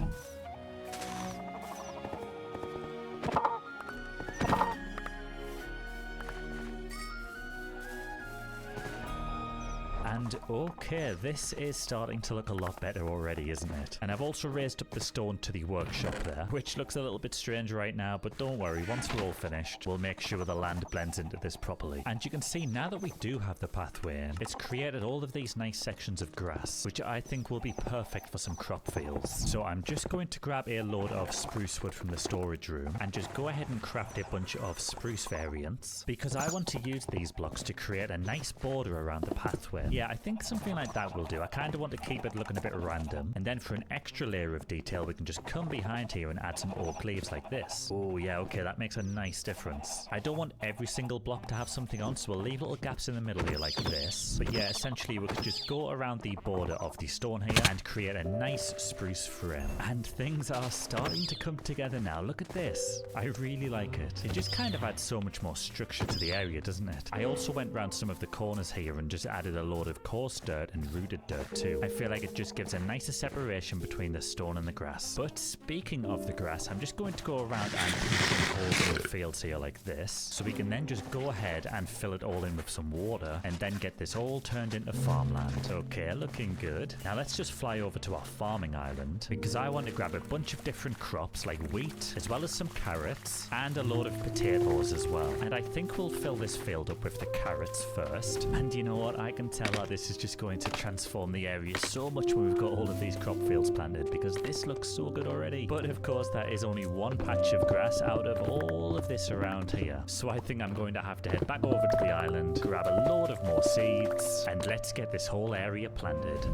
And okay, this is starting to look a lot better already, isn't it? And I've also raised up the stone to the workshop there, which looks a little bit strange right now, but don't worry, once we're all finished, we'll make sure the land blends into this properly. And you can see now that we do have the pathway in, it's created all of these nice sections of grass, which I think will be perfect for some crop fields. So I'm just going to grab a load of spruce wood from the storage room and just go ahead and craft a bunch of spruce variants, because I want to use these blocks to create a nice border around the pathway. Yeah, I think something like that will do. I kind of want to keep it looking a bit random, and then for an extra layer of detail, we can just come behind here and add some oak leaves like this. Oh yeah, okay, that makes a nice difference. I don't want every single block to have something on, so we'll leave little gaps in the middle here like this. But yeah, essentially we could just go around the border of the stone here and create a nice spruce frame. And things are starting to come together now. Look at this. I really like it. It just kind of adds so much more structure to the area, doesn't it? I also went around some of the corners here and just added a load of coarse dirt and rooted dirt too. I feel like it just gives a nicer separation between the stone and the grass. But speaking of the grass, I'm just going to go around and put some holes in the fields here like this, so we can then just go ahead and fill it all in with some water and then get this all turned into farmland. Okay, looking good. Now let's just fly over to our farming island, because I want to grab a bunch of different crops like wheat, as well as some carrots and a load of potatoes as well. And I think we'll fill this field up with the carrots first. And you know what? I can tell that this is just going to transform the area so much when we've got all of these crop fields planted, because this looks so good already. But of course, that is only one patch of grass out of all of this around here. So I think I'm going to have to head back over to the island, grab a load of more seeds, and let's get this whole area planted.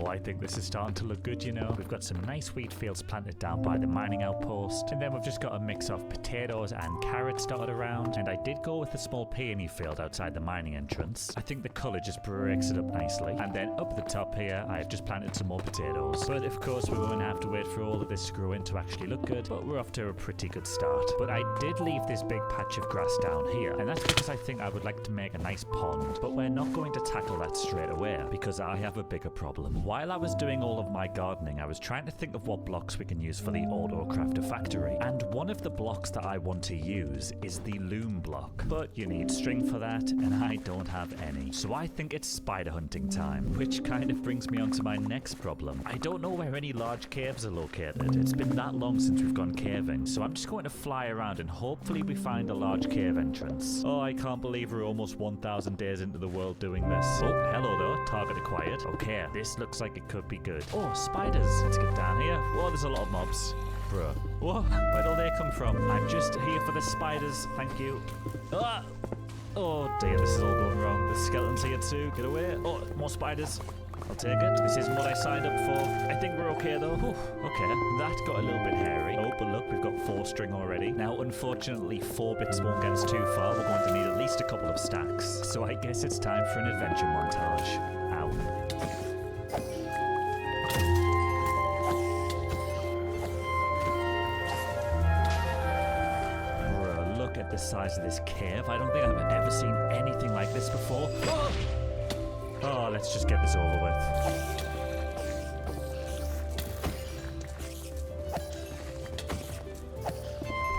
I think this is starting to look good, you know. We've got some nice wheat fields planted down by the mining outpost, and then we've just got a mix of potatoes and carrots dotted around, and I did go with a small peony field outside the mining entrance. I think the colour just breaks it up nicely. And then up the top here, I've just planted some more potatoes. But of course, we're going to have to wait for all of this screw-in to actually look good, but we're off to a pretty good start. But I did leave this big patch of grass down here, and that's because I think I would like to make a nice pond, but we're not going to tackle that straight away because I have a bigger problem. While I was doing all of my gardening, I was trying to think of what blocks we can use for the Auto Crafter factory, and one of the blocks that I want to use is the loom block, but you need string for that, and I don't have any. So I think it's spider hunting time, which kind of brings me on to my next problem. I don't know where any large caves are located. It's been that long since we've gone caving, so I'm just going to fly around and hopefully we find a large cave entrance. Oh, I can't believe we're almost 1,000 days into the world doing this. Oh, hello though, target acquired. Okay, this looks like it could be good. Oh, spiders. Let's get down here. Whoa, there's a lot of mobs. Bruh. Whoa, where do they come from? I'm just here for the spiders. Thank you. Ah! Oh dear, this is all going wrong. The skeleton's here too. Get away. Oh, more spiders. I'll take it. This isn't what I signed up for. I think we're okay though. Whew. Okay, that got a little bit hairy. Oh, but look, we've got 4 string already. Now, unfortunately, 4 bits won't get us too far. We're going to need at least a couple of stacks. So I guess it's time for an adventure montage. Ow. Look at the size of this cave. I don't think I've ever seen anything like this before. Oh, let's just get this over with.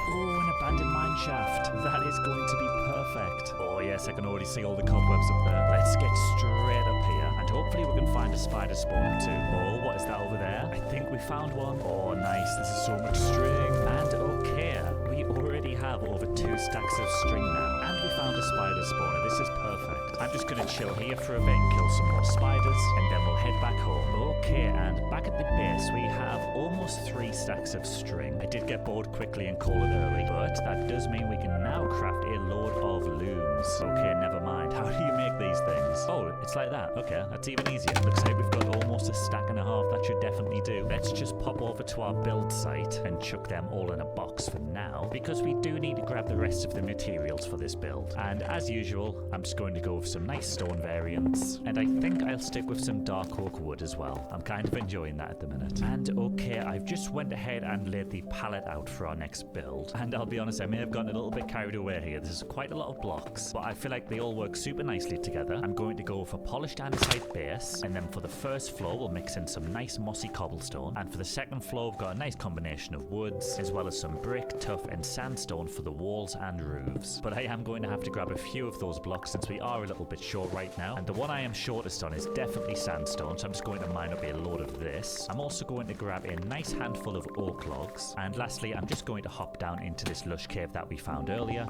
Oh, an abandoned mine shaft. That is going to be perfect. Oh yes, I can already see all the cobwebs up there. Let's get straight up here, and hopefully we can find a spider spawner too. Oh, what is that over there? I think we found one. Oh, nice. This is so much string. And okay, we already have over 2 stacks of string now, and we found a spider spawner. This is perfect. I'm just gonna chill here for a bit and kill some more spiders, and then we'll head back home. Okay, and back at the base we have almost 3 stacks of string. I did get bored quickly and call it early, but that does mean we can now craft a load of looms. Okay, never mind. How do you make these things? Oh, it's like that. Okay, that's even easier. Looks like we've got almost a stack and a half. That should definitely do. Let's just pop over to our build site and chuck them all in a box for now, because we do need to grab the rest of the materials for this build. And as usual, I'm just going to go with some nice stone variants, and I think I'll stick with some dark oak wood as well. I'm kind of enjoying that at the minute. And okay, I've just went ahead and laid the pallet out for our next build, and I'll be honest, I may have gotten a little bit carried away here. This is quite a lot of blocks, but I feel like they all work super nicely together. I'm going to go for polished andesite base, and then for the first floor we'll mix in some nice mossy cobblestone, and for the second floor we've got a nice combination of woods as well as some brick, tuff and sandstone for the walls and roofs. But I am going to have to grab a few of those blocks since we are a little bit short right now, and the one I am shortest on is definitely sandstone, so I'm just going to mine up a load of this. I'm also going to grab a nice handful of oak logs, and lastly I'm just going to hop down into this lush cave that we found earlier.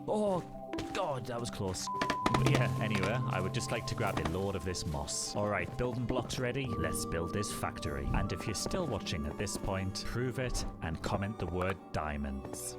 Oh god, that was close. But yeah, anyway, I would just like to grab a load of this moss. Alright, building blocks ready, let's build this factory. And if you're still watching at this point, prove it and comment the word diamonds.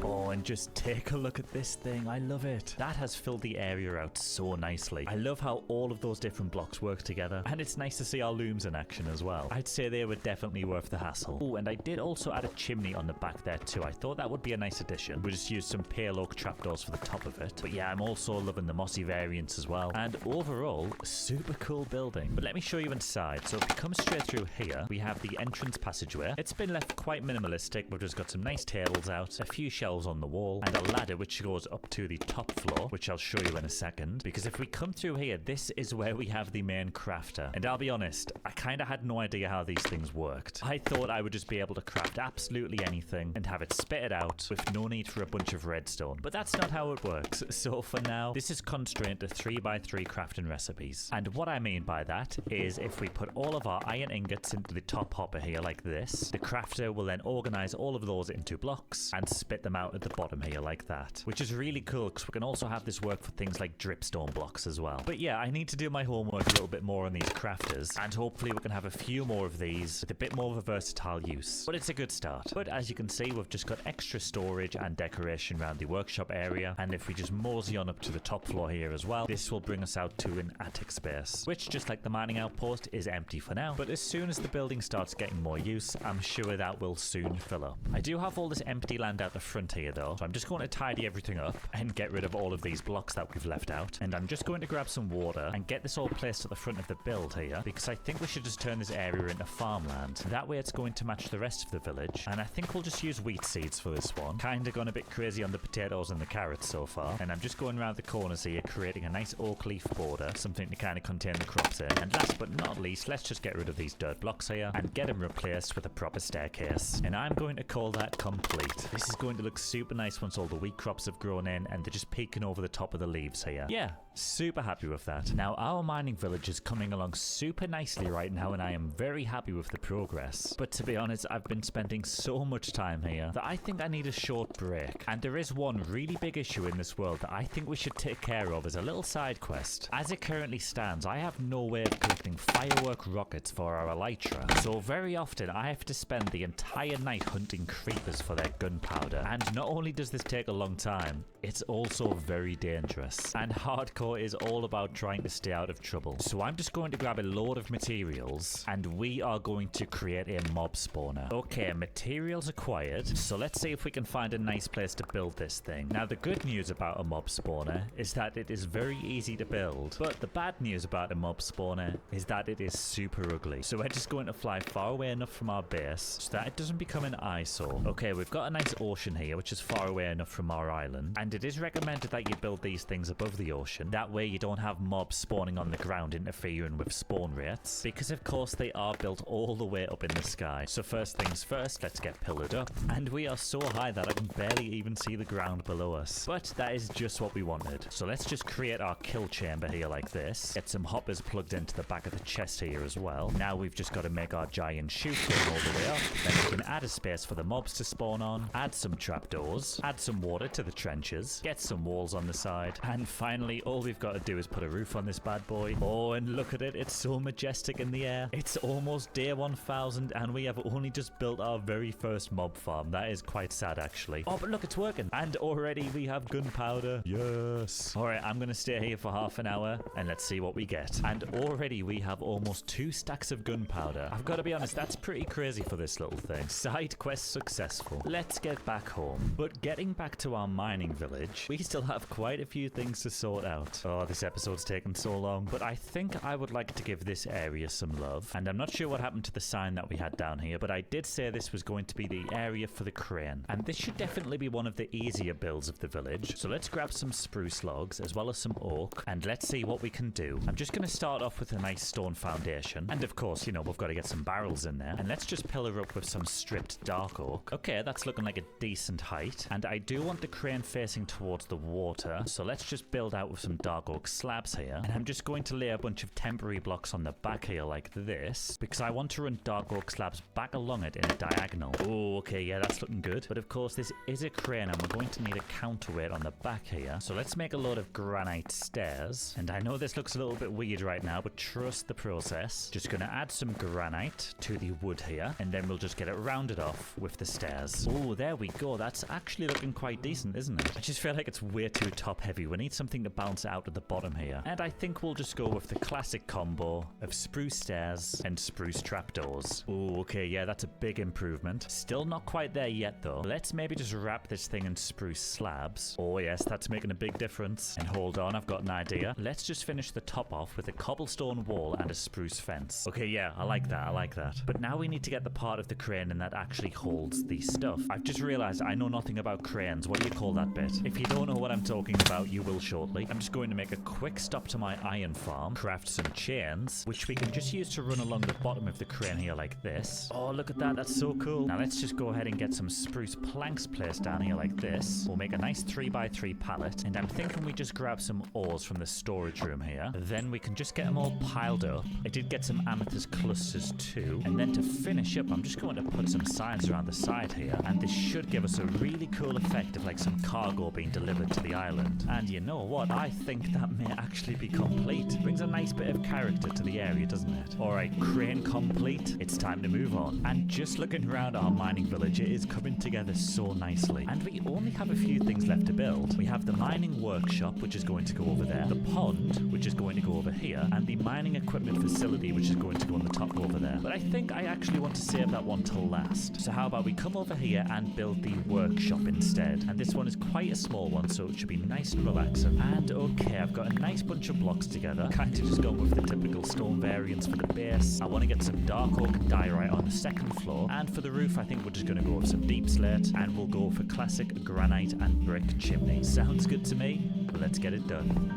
Oh, and just take a look at this thing. I love it. That has filled the area out so nicely. I love how all of those different blocks work together, and it's nice to see our looms in action as well. I'd say they were definitely worth the hassle. Oh, and I did also add a chimney on the back there too. I thought that would be a nice addition. We just used some pale oak trapdoors for the top of it. But yeah, I'm also loving the mossy variants as well. And overall, super cool building. But let me show you inside. So if we come straight through here, we have the entrance passageway. It's been left quite minimalistic. We've just got some nice tables out, a few shelves on the wall, and a ladder which goes up to the top floor, which I'll show you in a second. Because if we come through here, this is where we have the main crafter. And I'll be honest, I kind of had no idea how these things worked. I thought I would just be able to craft absolutely anything and have it spit it out with no need for a bunch of redstone. But that's not how it works. So for now, this is constrained to 3x3 crafting recipes. And what I mean by that is if we put all of our iron ingots into the top hopper here like this, the crafter will then organize all of those into blocks and spit them out at the the bottom here like that, which is really cool because we can also have this work for things like dripstone blocks as well. But yeah, I need to do my homework a little bit more on these crafters, and hopefully we can have a few more of these with a bit more of a versatile use. But it's a good start. But as you can see, we've just got extra storage and decoration around the workshop area, and if we just mosey on up to the top floor here as well, this will bring us out to an attic space, which, just like the mining outpost, is empty for now. But as soon as the building starts getting more use, I'm sure that will soon fill up. I do have all this empty land out the front here though, so I'm just going to tidy everything up and get rid of all of these blocks that we've left out. And I'm just going to grab some water and get this all placed at the front of the build here, because I think we should just turn this area into farmland. That way it's going to match the rest of the village, and I think we'll just use wheat seeds for this one. Kinda gone a bit crazy on the potatoes and the carrots so far, and I'm just going around the corners here creating a nice oak leaf border, something to kind of contain the crops in. And last but not least, let's just get rid of these dirt blocks here and get them replaced with a proper staircase. And I'm going to call that complete. This is going to look super nice once all the wheat crops have grown in and they're just peeking over the top of the leaves here. Yeah, super happy with that. Now our mining village is coming along super nicely right now, and I am very happy with the progress. But to be honest, I've been spending so much time here that I think I need a short break. And there is one really big issue in this world that I think we should take care of as a little side quest. As it currently stands, I have no way of collecting firework rockets for our elytra, so very often I have to spend the entire night hunting creepers for their gunpowder. And not only does this take a long time, it's also very dangerous. And hardcore is all about trying to stay out of trouble. So I'm just going to grab a load of materials and we are going to create a mob spawner. Okay, materials acquired. So let's see if we can find a nice place to build this thing. Now the good news about a mob spawner is that it is very easy to build. But the bad news about a mob spawner is that it is super ugly. So we're just going to fly far away enough from our base so that it doesn't become an eyesore. Okay, we've got a nice ocean here, which is far away enough from our island. And it is recommended that you build these things above the ocean. That way you don't have mobs spawning on the ground interfering with spawn rates, because of course they are built all the way up in the sky. So first things first, let's get pillared up. And we are so high that I can barely even see the ground below us. But that is just what we wanted. So let's just create our kill chamber here like this. Get some hoppers plugged into the back of the chest here as well. Now we've just got to make our giant chute going all the way up. Then we can add a space for the mobs to spawn on, add some trapdoors, add some water to the trenches, get some walls on the side, and finally all we've got to do is put a roof on this bad boy. Oh, and look at it, it's so majestic in the air. It's almost day 1000 and we have only just built our very first mob farm. That is quite sad actually. Oh, but look, it's working. And already we have gunpowder. Yes. Alright, I'm gonna stay here for half an hour and let's see what we get. And already we have almost 2 stacks of gunpowder. I've got to be honest, that's pretty crazy for this little thing. Side quest successful. Let's get back home. But getting back to our mining village, we still have quite a few things to sort out. Oh, this episode's taken so long, but I think I would like to give this area some love. And I'm not sure what happened to the sign that we had down here, but I did say this was going to be the area for the crane. And this should definitely be one of the easier builds of the village. So let's grab some spruce logs as well as some oak, and let's see what we can do. I'm just going to start off with a nice stone foundation. And of course, you know, we've got to get some barrels in there. And let's just pillar up with some stripped dark oak. Okay, that's looking like a decent height. And I do want the crane facing towards the water. So let's just build out with some dark oak slabs here. And I'm just going to lay a bunch of temporary blocks on the back here like this, because I want to run dark oak slabs back along it in a diagonal. Oh, okay, yeah, that's looking good. But of course, this is a crane and we're going to need a counterweight on the back here. So let's make a load of granite stairs. And I know this looks a little bit weird right now, but trust the process. Just gonna add some granite to the wood here, and then we'll just get it rounded off with the stairs. Oh, there we go. That's actually looking quite decent, isn't it? I just feel like it's way too top heavy. We need something to bounce out at the bottom here. And I think we'll just go with the classic combo of spruce stairs and spruce trapdoors. Oh, okay, yeah, that's a big improvement. Still not quite there yet though. Let's maybe just wrap this thing in spruce slabs. Oh yes, that's making a big difference. And hold on, I've got an idea. Let's just finish the top off with a cobblestone wall and a spruce fence. Okay, yeah, I like that, I like that. But now we need to get the part of the crane and that actually holds the stuff. I've just realized I know nothing about cranes. What do you call that bit? If you don't know what I'm talking about, you will shortly. I'm just going to make a quick stop to my iron farm, craft some chains, which we can just use to run along the bottom of the crane here like this. Oh, look at that, that's so cool. Now let's just go ahead and get some spruce planks placed down here like this. We'll make a nice 3x3 pallet, and I'm thinking we just grab some ores from the storage room here. Then we can just get them all piled up. I did get some amethyst clusters too. And then to finish up, I'm just going to put some signs around the side here, and this should give us a really really cool effect of like some cargo being delivered to the island. And you know what? I think that may actually be complete. Brings a nice bit of character to the area, doesn't it? Alright, crane complete. It's time to move on. And just looking around our mining village, it is coming together so nicely. And we only have a few things left to build. We have the mining workshop, which is going to go over there, the pond, which is going to go over here, and the mining equipment facility, which is going to go on the top over there. But I think I actually want to save that one till last. So how about we come over here and build the workshop instead? And this one is quite a small one, so it should be nice and relaxing. And okay, I've got a nice bunch of blocks together. Kind of just going with the typical stone variants for the base. I want to get some dark oak and diorite on the second floor. And for the roof, I think we're just going to go with some deep slate, and we'll go for classic granite and brick chimney. Sounds good to me. Let's get it done.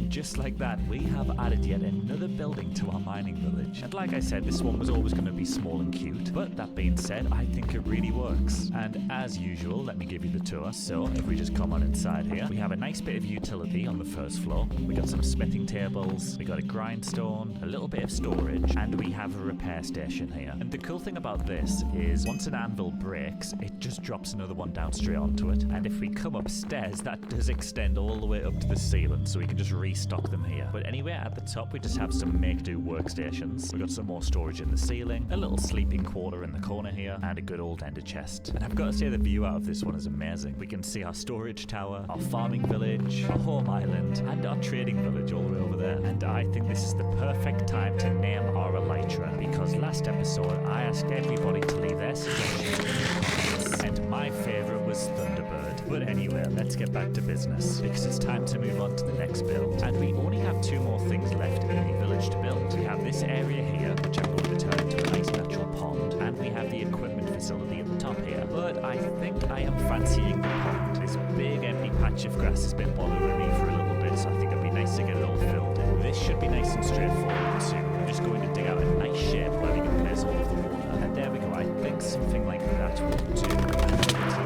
Just like that, we have added yet another building to our mining village. And like I said, this one was always going to be small and cute, but that being said, I think it really works. And as usual, let me give you the tour. So if we just come on inside here, we have a nice bit of utility on the first floor. We got some smithing tables, we got a grindstone, a little bit of storage, and we have a repair station here. And the cool thing about this is once an anvil breaks, it just drops another one down straight onto it. And if we come upstairs, that does extend all the way up to the ceiling, so we can just restock them here. But anyway, at the top we just have some make-do workstations. We got some more storage in the ceiling, a little sleeping quarter in the corner here, and a good old ender chest. And I've got to say the view out of this one is amazing. We can see our storage tower, our farming village, our home island, and our trading village all the way over there. And I think this is the perfect time to name our elytra, because last episode I asked everybody to leave their suggestions in the comments, and my favourite was Thunderbird. But anyway, let's get back to business, because it's time to move on to the next build. And we only have two more things left in the village to build. We have this area here, which I'm going to turn into a nice natural pond, and we have the equipment facility at the top here. But I think I am fancying the pond. This big empty patch of grass has been bothering me for a little bit, so I think it'd be nice to get it all filled in. This should be nice and straightforward too. I'm just going to dig out a nice shape where we can place all of the water. And there we go. I think something like that will do.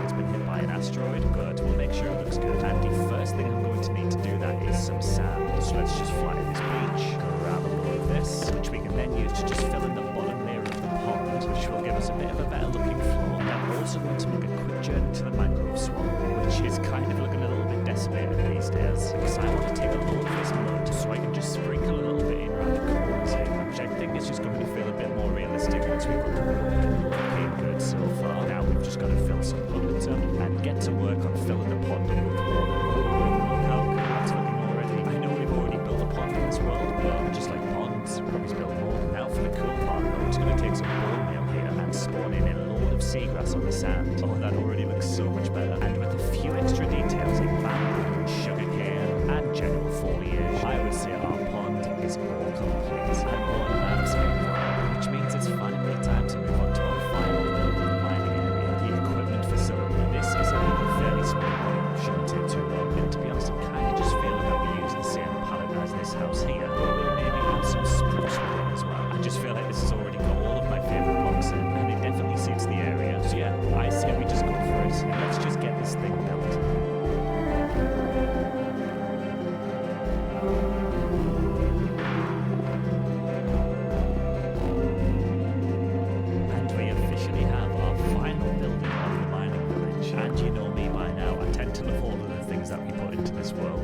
It's been hit by an asteroid, but we'll make sure it looks good. And the first thing I'm going to need to do that is some sand. So let's just fly to this beach, grab a load of this, which we can then use to just fill in the bottom layer of the pond, which will give us a bit of a better looking floor. And I'm also going to make a quick journey to the mangrove swamp, which is kind of looking a little bit decimated these days, because I want to take a load of this mud so I can just sprinkle a little bit in around the corners here, which I think is just going to feel a bit more realistic once we've got the wood looking good so far. Now we've just got to fill some buckets up and get to work on filling the pond up with water. Look how good that's looking already. I know we've already built a pond in this world, but just like ponds, we probably build more. Now for the cool part, I'm just going to take some bone meal here and spawn in a load of seagrass on the sand. Oh, that already looks so much better. And with a few extra details like bamboo, sugarcane, and general foliage, I would say our pond is all complete. And all landscape, which means it's finally time to move on to our final build of the mining area, the equipment facility. This is a fairly small one, shouldn't take too long. And to be honest, I'm kind of just feeling that we use the same palette as this house here, but we'll maybe add some spruce with it as well. I just feel like this has already got all of my favourite blocks in, and it definitely suits the area. So yeah, I say we just go for it, and let's just get this thing built.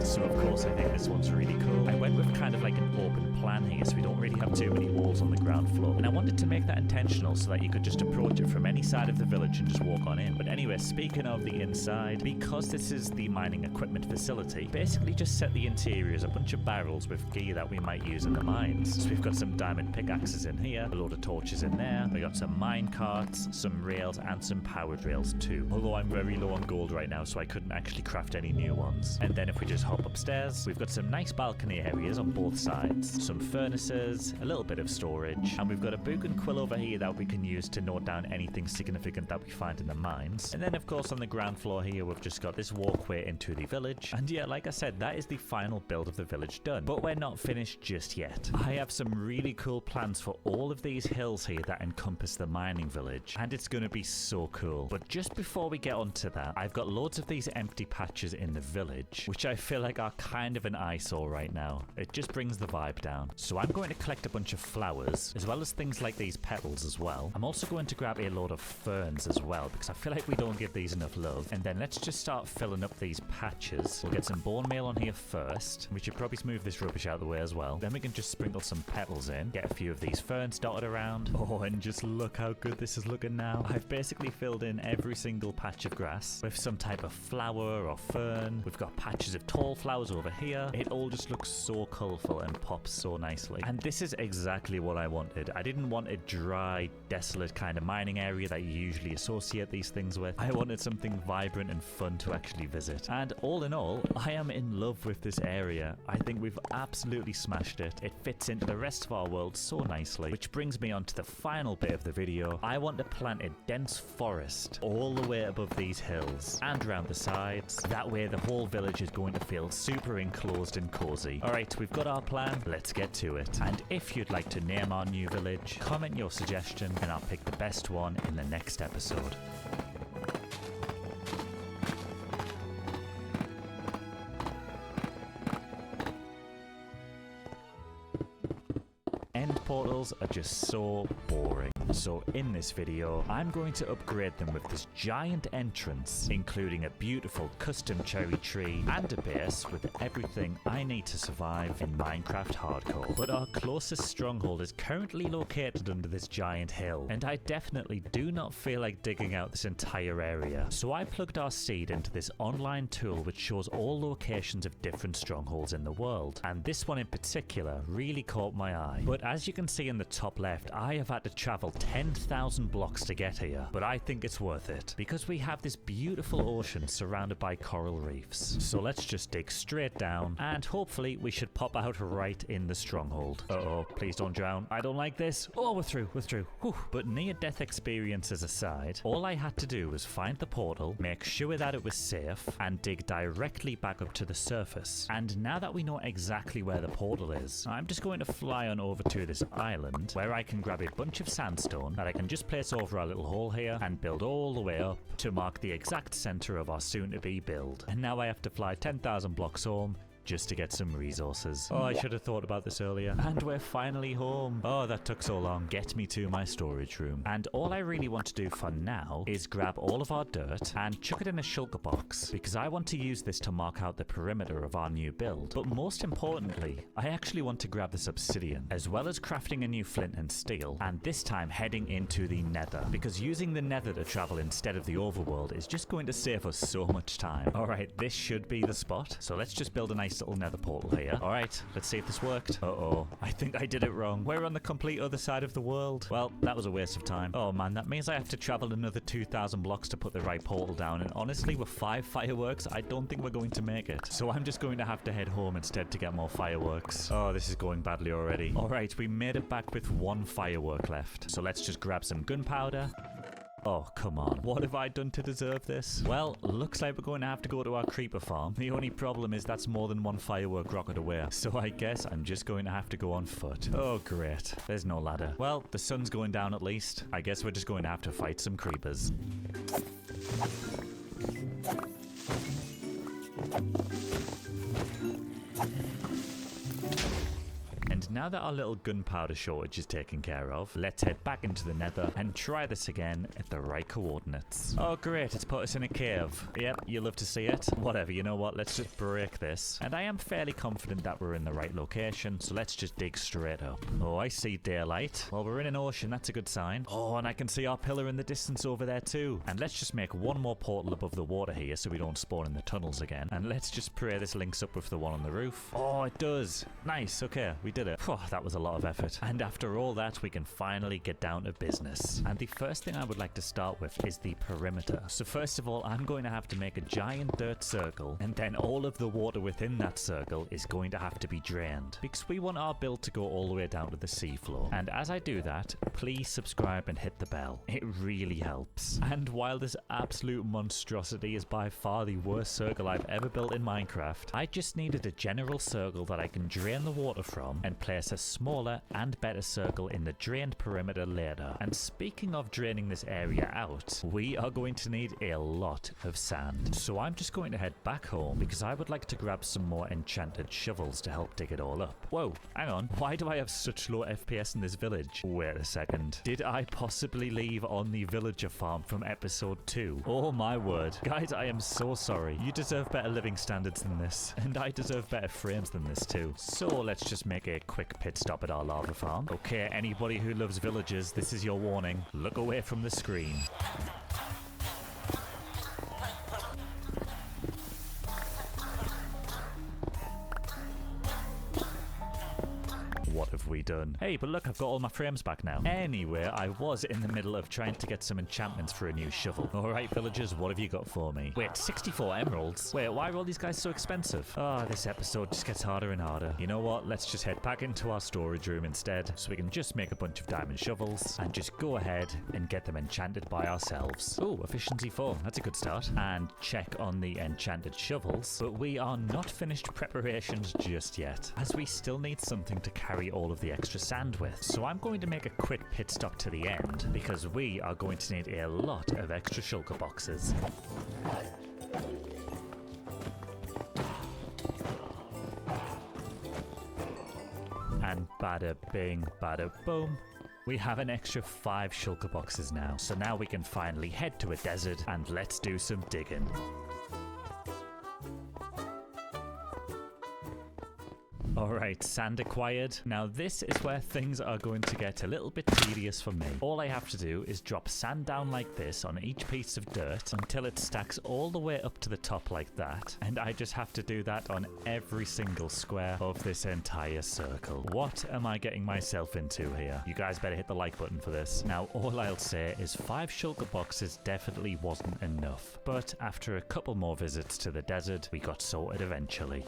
So of course I think this one's really cool. I went with kind of like an open plan here, so we don't really have too many walls on the ground floor. And I wanted to make that intentional so that you could just approach it from any side of the village and just walk on in. But anyway, speaking of the inside, because this is the mining equipment facility, basically just set the interior as a bunch of barrels with gear that we might use in the mines. So we've got some diamond pickaxes in here, a load of torches in there, we got some mine carts, some rails, and some powered rails too. Although I'm very low on gold right now, so I couldn't actually craft any new ones. And then if we just hop upstairs, we've got some nice balcony areas on both sides, some furnaces, a little bit of storage, and we've got a book and quill over here that we can use to note down anything significant that we find in the mines. And then of course on the ground floor here we've just got this walkway into the village. And yeah, like I said, that is the final build of the village done. But we're not finished just yet. I have some really cool plans for all of these hills here that encompass the mining village, and it's going to be so cool. But just before we get onto that, I've got loads of these empty patches in the village, which I feel like are kind of an eyesore right now. It just brings the vibe down. So I'm going to collect a bunch of flowers, as well as things like these petals as well. I'm also going to grab a load of ferns as well, because I feel like we don't give these enough love. And then let's just start filling up these patches. We'll get some bone meal on here first. We should probably smooth this rubbish out of the way as well. Then we can just sprinkle some petals in, get a few of these ferns dotted around. Oh, and just look how good this is looking now. I've basically filled in every single patch of grass with some type of flower or fern. We've got patches of tall flowers over here. It all just looks so colourful and pops so nicely. And this is exactly what I wanted. I didn't want a dry, desolate kind of mining area that you usually associate these things with. I wanted something vibrant and fun to actually visit. And all in all, I am in love with this area. I think we've absolutely smashed it. It fits into the rest of our world so nicely. Which brings me on to the final bit of the video. I want to plant a dense forest all the way above these hills and around the sides. That way the whole village is going to feel super enclosed and cozy. Alright, we've got our plan. Let's get to it. And if you'd like to name our new village, comment your suggestion and I'll pick the best one in the next episode. End portals are just so boring. So in this video, I'm going to upgrade them with this giant entrance, including a beautiful custom cherry tree and a base with everything I need to survive in Minecraft Hardcore. But our closest stronghold is currently located under this giant hill, and I definitely do not feel like digging out this entire area. So I plugged our seed into this online tool which shows all locations of different strongholds in the world, and this one in particular really caught my eye. But as you can see in the top left, I have had to travel 10,000 blocks to get here, but I think it's worth it because we have this beautiful ocean surrounded by coral reefs. So let's just dig straight down and hopefully we should pop out right in the stronghold. Uh-oh, please don't drown. I don't like this. Oh, we're through. Whew. But near-death experiences aside, all I had to do was find the portal, make sure that it was safe, and dig directly back up to the surface. And now that we know exactly where the portal is, I'm just going to fly on over to this island where I can grab a bunch of sandstone that I can just place over our little hole here and build all the way up to mark the exact center of our soon-to-be build. And now I have to fly 10,000 blocks home just to get some resources. Oh, I should have thought about this earlier. And we're finally home. Oh, that took so long. Get me to my storage room. And all I really want to do for now is grab all of our dirt and chuck it in a shulker box, because I want to use this to mark out the perimeter of our new build. But most importantly, I actually want to grab this obsidian, as well as crafting a new flint and steel, and this time heading into the nether, because using the nether to travel instead of the overworld is just going to save us so much time. Alright, this should be the spot. So let's just build a nice little nether portal here. Alright, let's see if this worked. Uh-oh, I think I did it wrong. We're on the complete other side of the world. Well, that was a waste of time. Oh man, that means I have to travel another 2,000 blocks to put the right portal down, and honestly, with 5 fireworks, I don't think we're going to make it. So I'm just going to have to head home instead to get more fireworks. Oh, this is going badly already. Alright, we made it back with 1 firework left. So let's just grab some gunpowder. Oh, come on. What have I done to deserve this? Well, looks like we're going to have to go to our creeper farm. The only problem is that's more than 1 firework rocket away. So I guess I'm just going to have to go on foot. Oh, great. There's no ladder. Well, the sun's going down at least. I guess we're just going to have to fight some creepers. And now that our little gunpowder shortage is taken care of, let's head back into the nether and try this again at the right coordinates. Oh great, it's put us in a cave. Yep, you love to see it. Whatever, you know what, let's just break this. And I am fairly confident that we're in the right location, so let's just dig straight up. Oh, I see daylight. Well, we're in an ocean, that's a good sign. Oh, and I can see our pillar in the distance over there too. And let's just make 1 more portal above the water here so we don't spawn in the tunnels again. And let's just pray this links up with the one on the roof. Oh, it does. Nice, okay, we did it. Phew, that was a lot of effort. And after all that, we can finally get down to business. And the first thing I would like to start with is the perimeter. So first of all, I'm going to have to make a giant dirt circle, and then all of the water within that circle is going to have to be drained, because we want our build to go all the way down to the seafloor. And as I do that, please subscribe and hit the bell. It really helps. And while this absolute monstrosity is by far the worst circle I've ever built in Minecraft, I just needed a general circle that I can drain the water from and place a smaller and better circle in the drained perimeter later. And speaking of draining this area out, we are going to need a lot of sand. So I'm just going to head back home because I would like to grab some more enchanted shovels to help dig it all up. Whoa, hang on. Why do I have such low FPS in this village? Wait a second. Did I possibly leave on the villager farm from episode 2? Oh my word. Guys, I am so sorry. You deserve better living standards than this. And I deserve better frames than this too. So let's just make a quick pit stop at our lava farm. Okay, anybody who loves villagers, this is your warning. Look away from the screen. What have we done? Hey, but look, I've got all my frames back now. Anyway, I was in the middle of trying to get some enchantments for a new shovel. Alright, villagers, what have you got for me? Wait, 64 emeralds? Wait, why are all these guys so expensive? Oh, this episode just gets harder and harder. You know what? Let's just head back into our storage room instead, so we can just make a bunch of diamond shovels and just go ahead and get them enchanted by ourselves. Oh, efficiency 4. That's a good start. And check on the enchanted shovels. But we are not finished preparations just yet, as we still need something to carry all of the extra sand with. So I'm going to make a quick pit stop to the end because we are going to need a lot of extra shulker boxes. And bada bing, bada boom. We have an extra 5 shulker boxes now. So now we can finally head to a desert and let's do some digging. Alright, sand acquired. Now this is where things are going to get a little bit tedious for me. All I have to do is drop sand down like this on each piece of dirt until it stacks all the way up to the top like that. And I just have to do that on every single square of this entire circle. What am I getting myself into here? You guys better hit the like button for this. Now all I'll say is 5 shulker boxes definitely wasn't enough. But after a couple more visits to the desert, we got sorted eventually.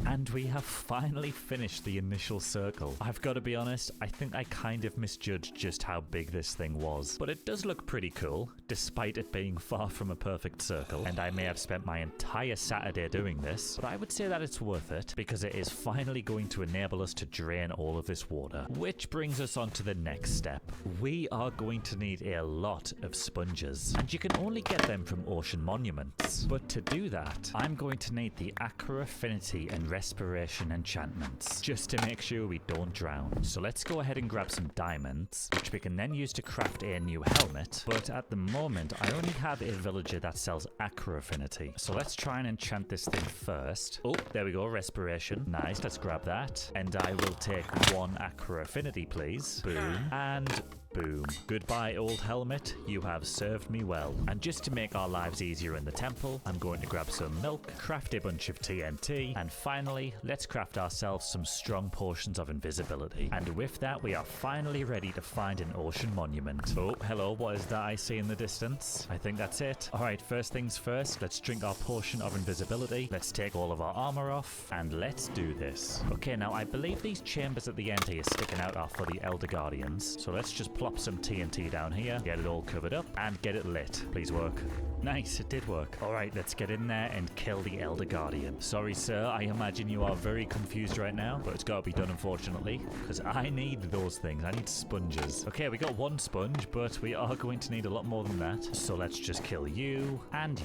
And we have finally finished the initial circle. I've got to be honest, I think I kind of misjudged just how big this thing was. But it does look pretty cool, despite it being far from a perfect circle. And I may have spent my entire Saturday doing this, but I would say that it's worth it, because it is finally going to enable us to drain all of this water. Which brings us on to the next step. We are going to need a lot of sponges, and you can only get them from ocean monuments. But to do that, I'm going to need the Aqua Affinity and Respiration enchantments, just to make sure we don't drown. So let's go ahead and grab some diamonds, which we can then use to craft a new helmet. But at the moment, I only have a villager that sells Aqua Affinity. So let's try and enchant this thing first. Oh, there we go, Respiration. Nice, let's grab that. And I will take 1 Aqua Affinity, please. Boom. And boom. Goodbye, old helmet. You have served me well. And just to make our lives easier in the temple, I'm going to grab some milk, craft a bunch of TNT, and finally, let's craft ourselves some strong potions of invisibility. And with that, we are finally ready to find an ocean monument. Oh, hello, what is that I see in the distance? I think that's it. Alright, first things first, let's drink our potion of invisibility. Let's take all of our armor off, and let's do this. Okay, now I believe these chambers at the end here sticking out are for the Elder Guardians. So let's just plop some TNT down here, get it all covered up, and get it lit. Please work. Nice, it did work. Alright, let's get in there and kill the Elder Guardian. Sorry, sir, I imagine you are very confused right now, but it's got to be done, unfortunately, because I need those things. I need sponges. Okay, we got 1 sponge, but we are going to need a lot more than that. So let's just kill you, and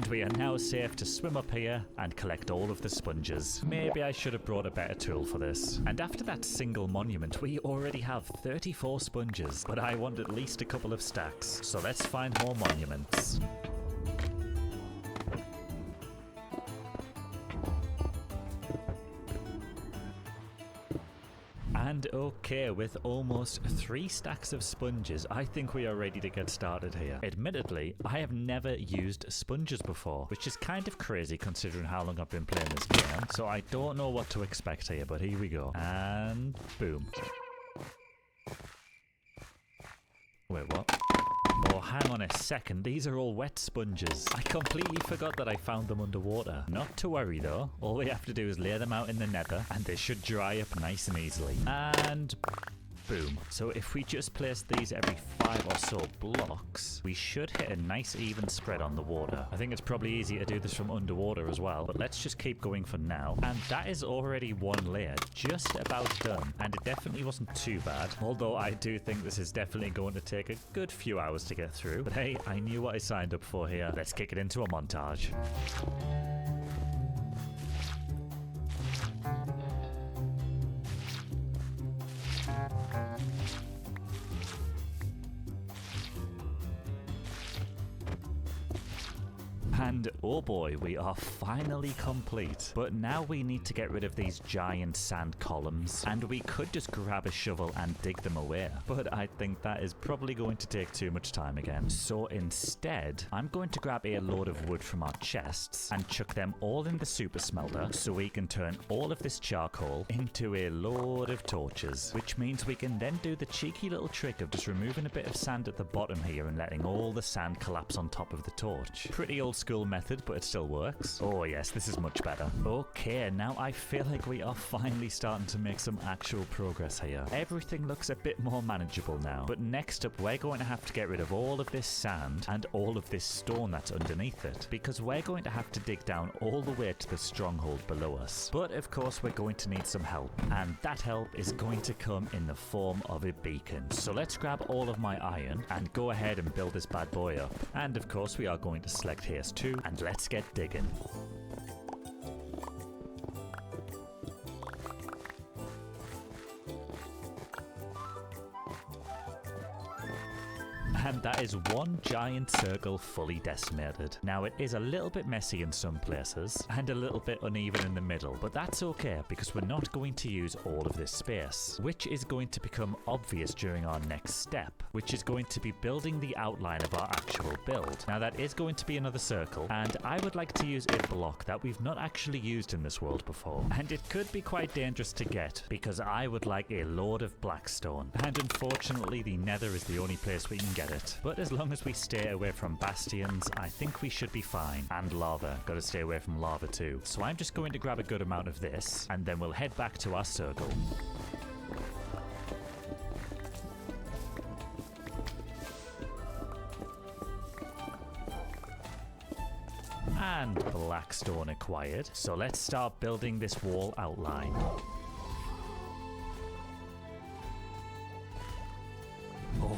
we are now safe to swim up here and collect all of the sponges. Maybe I should have brought a better tool for this. And after that single monument, we already have 34 sponges, but I want at least a couple of stacks. So let's find more monuments. And And okay, with almost 3 stacks of sponges, I think we are ready to get started here. Admittedly, I have never used sponges before, which is kind of crazy considering how long I've been playing this game. So I don't know what to expect here, but here we go. And boom. Wait, what? Oh, hang on a second. These are all wet sponges. I completely forgot that I found them underwater. Not to worry though. All we have to do is lay them out in the nether and they should dry up nice and easily. And boom. So if we just place these every 5 or so blocks, we should hit a nice even spread on the water. I think it's probably easier to do this from underwater as well, but let's just keep going for now. And that is already 1 layer, just about done. And it definitely wasn't too bad, although I do think this is definitely going to take a good few hours to get through. But hey, I knew what I signed up for here. Let's kick it into a montage. And oh boy, we are finally complete. But now we need to get rid of these giant sand columns. And we could just grab a shovel and dig them away. But I think that is probably going to take too much time again. So instead, I'm going to grab a load of wood from our chests and chuck them all in the super smelter so we can turn all of this charcoal into a load of torches. Which means we can then do the cheeky little trick of just removing a bit of sand at the bottom here and letting all the sand collapse on top of the torch. Pretty old school method, but it still works. Oh yes, this is much better. Okay, now I feel like we are finally starting to make some actual progress here. Everything looks a bit more manageable now. But next up, we're going to have to get rid of all of this sand and all of this stone that's underneath it, because we're going to have to dig down all the way to the stronghold below us. But of course, we're going to need some help, and that help is going to come in the form of a beacon. So let's grab all of my iron and go ahead and build this bad boy up. And of course, we are going to select Haste 2 and let's get digging. And that is 1 giant circle fully decimated. Now it is a little bit messy in some places and a little bit uneven in the middle, but that's okay because we're not going to use all of this space, which is going to become obvious during our next step, which is going to be building the outline of our actual build. Now that is going to be another circle, and I would like to use a block that we've not actually used in this world before, and it could be quite dangerous to get because I would like a load of blackstone, and unfortunately the nether is the only place we can get it. But as long as we stay away from bastions, I think we should be fine. And lava, gotta stay away from lava too. So I'm just going to grab a good amount of this, and then we'll head back to our circle. And blackstone acquired. So let's start building this wall outline.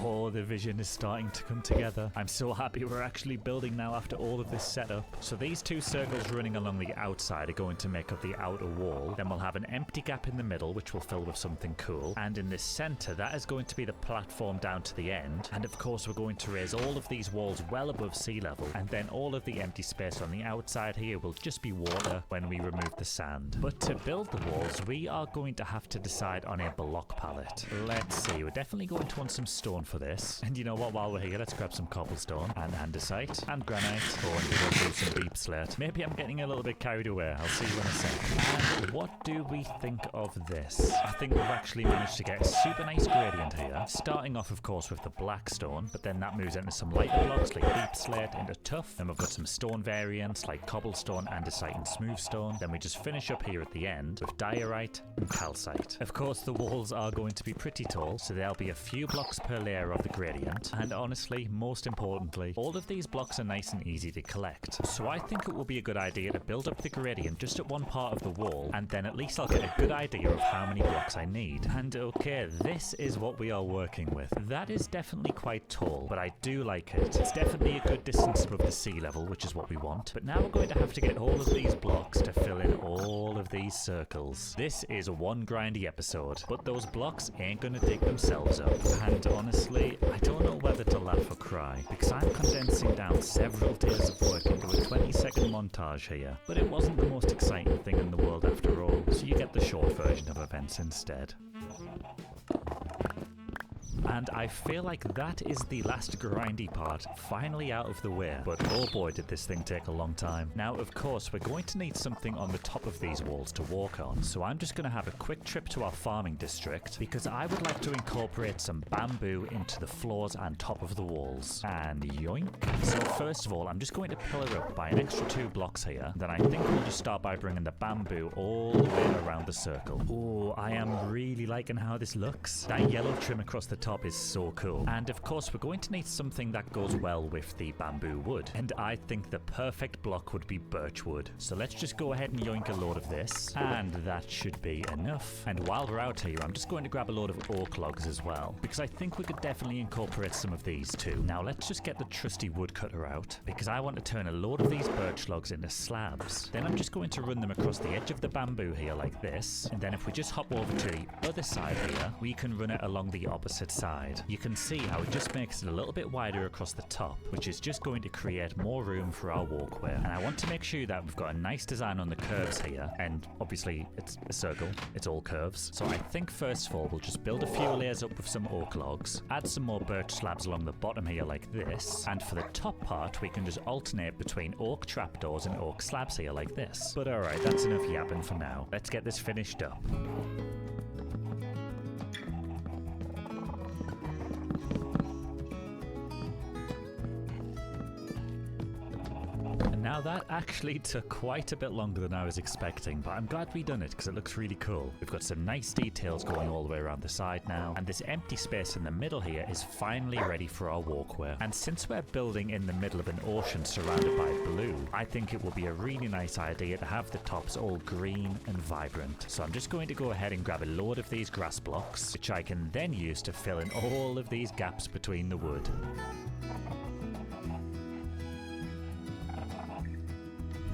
Oh, the vision is starting to come together. I'm so happy we're actually building now after all of this setup. So these 2 circles running along the outside are going to make up the outer wall. Then we'll have an empty gap in the middle, which we'll fill with something cool. And in the center, that is going to be the platform down to the end. And of course, we're going to raise all of these walls well above sea level. And then all of the empty space on the outside here will just be water when we remove the sand. But to build the walls, we are going to have to decide on a block palette. Let's see, we're definitely going to want some stone for this. And you know what, while we're here, let's grab some cobblestone and andesite and granite. Oh, and we'll do some deep slate. Maybe I'm getting a little bit carried away. I'll see you in a sec. And what do we think of this? I think we've actually managed to get a super nice gradient here. Starting off, of course, with the blackstone, but then that moves into some lighter blocks like deep slate into tough. Then we've got some stone variants like cobblestone, andesite, and smooth stone. Then we just finish up here at the end with diorite and calcite. Of course, the walls are going to be pretty tall, so there'll be a few blocks per layer of the gradient. And honestly, most importantly, all of these blocks are nice and easy to collect. So I think it will be a good idea to build up the gradient just at one part of the wall, and then at least I'll get a good idea of how many blocks I need. And okay, this is what we are working with. That is definitely quite tall, but I do like it. It's definitely a good distance above the sea level, which is what we want. But now we're going to have to get all of these blocks to fill in all of these circles. This is one grindy episode, but those blocks ain't gonna dig themselves up. And honestly, I don't know whether to laugh or cry, because I'm condensing down several days of work into a 20-second montage here. But it wasn't the most exciting thing in the world after all, so you get the short version of events instead. And I feel like that is the last grindy part finally out of the way. But oh boy, did this thing take a long time. Now, of course, we're going to need something on the top of these walls to walk on. So I'm just going to have a quick trip to our farming district because I would like to incorporate some bamboo into the floors and top of the walls. And yoink. So first of all, I'm just going to pillar up by an extra 2 blocks here. Then I think we'll just start by bringing the bamboo all the way around the circle. Oh, I am really liking how this looks. That yellow trim across the top is so cool. And of course, we're going to need something that goes well with the bamboo wood. And I think the perfect block would be birch wood. So let's just go ahead and yoink a load of this. And that should be enough. And while we're out here, I'm just going to grab a load of oak logs as well, because I think we could definitely incorporate some of these too. Now let's just get the trusty woodcutter out, because I want to turn a load of these birch logs into slabs. Then I'm just going to run them across the edge of the bamboo here like this. And then if we just hop over to the other side here, we can run it along the opposite side. You can see how it just makes it a little bit wider across the top, which is just going to create more room for our walkway. And I want to make sure that we've got a nice design on the curves here, and obviously it's a circle, it's all curves. So I think first of all we'll just build a few layers up with some oak logs, add some more birch slabs along the bottom here like this, and for the top part we can just alternate between oak trapdoors and oak slabs here like this. But alright, that's enough yapping for now. Let's get this finished up. Now that actually took quite a bit longer than I was expecting, but I'm glad we done it because it looks really cool. We've got some nice details going all the way around the side now, and this empty space in the middle here is finally ready for our walkway. And since we're building in the middle of an ocean surrounded by blue, I think it will be a really nice idea to have the tops all green and vibrant. So I'm just going to go ahead and grab a load of these grass blocks, which I can then use to fill in all of these gaps between the wood.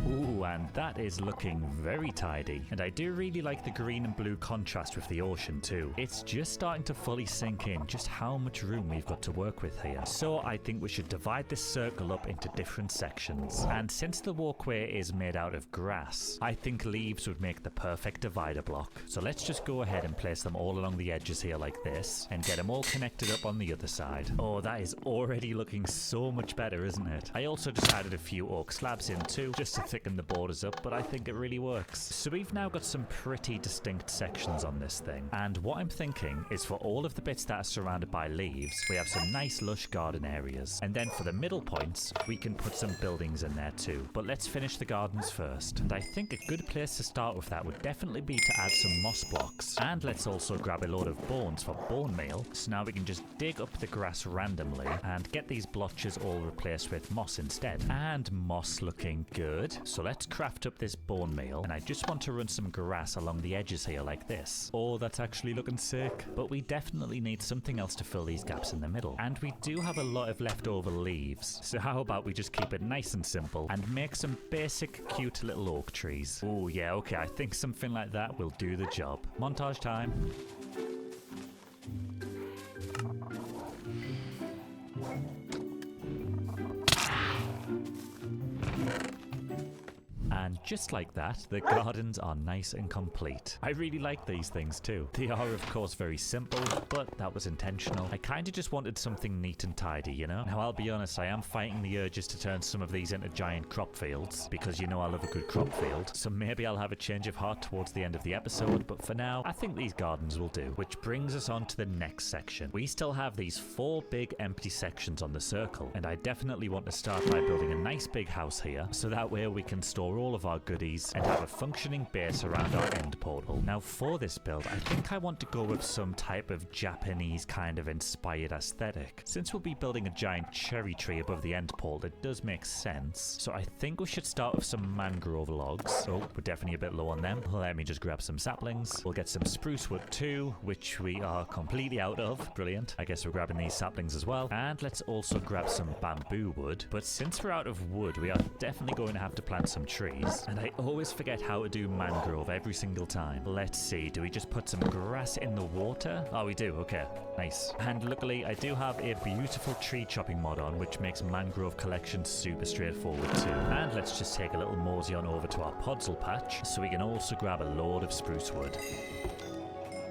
Ooh, and that is looking very tidy. And I do really like the green and blue contrast with the ocean too. It's just starting to fully sink in just how much room we've got to work with here. So I think we should divide this circle up into different sections. And since the walkway is made out of grass, I think leaves would make the perfect divider block. So let's just go ahead and place them all along the edges here like this, and get them all connected up on the other side. Oh, that is already looking so much better, isn't it? I also just added a few oak slabs in too, just to thicken the borders up, but I think it really works. So we've now got some pretty distinct sections on this thing, and what I'm thinking is for all of the bits that are surrounded by leaves, we have some nice lush garden areas, and then for the middle points we can put some buildings in there too. But let's finish the gardens first, and I think a good place to start with that would definitely be to add some moss blocks. And let's also grab a load of bones for bone meal, so now we can just dig up the grass randomly and get these blotches all replaced with moss instead. And moss looking good, so let's craft up this bone meal, and I just want to run some grass along the edges here like this. Oh, that's actually looking sick. But we definitely need something else to fill these gaps in the middle, and we do have a lot of leftover leaves, so how about we just keep it nice and simple and make some basic cute little oak trees. Oh yeah, okay, I think something like that will do the job. Montage time. And just like that, the gardens are nice and complete. I really like these things too. They are of course very simple, but that was intentional. I kind of just wanted something neat and tidy, you know? Now I'll be honest, I am fighting the urges to turn some of these into giant crop fields, because you know I love a good crop field. So maybe I'll have a change of heart towards the end of the episode, but for now, I think these gardens will do. Which brings us on to the next section. We still have these 4 big empty sections on the circle, and I definitely want to start by building a nice big house here, so that way we can store all of our goodies and have a functioning base around our end portal. Now for this build, I think I want to go with some type of Japanese kind of inspired aesthetic. Since we'll be building a giant cherry tree above the end portal, it does make sense. So I think we should start with some mangrove logs. Oh, we're definitely a bit low on them. Let me just grab some saplings. We'll get some spruce wood too, which we are completely out of. Brilliant. I guess we're grabbing these saplings as well. And let's also grab some bamboo wood. But since we're out of wood, we are definitely going to have to plant some trees. And I always forget how to do mangrove every single time. Let's see, do we just put some grass in the water? Oh, we do, okay, nice. And luckily, I do have a beautiful tree chopping mod on, which makes mangrove collection super straightforward too. And let's just take a little mosey on over to our podzol patch, so we can also grab a load of spruce wood.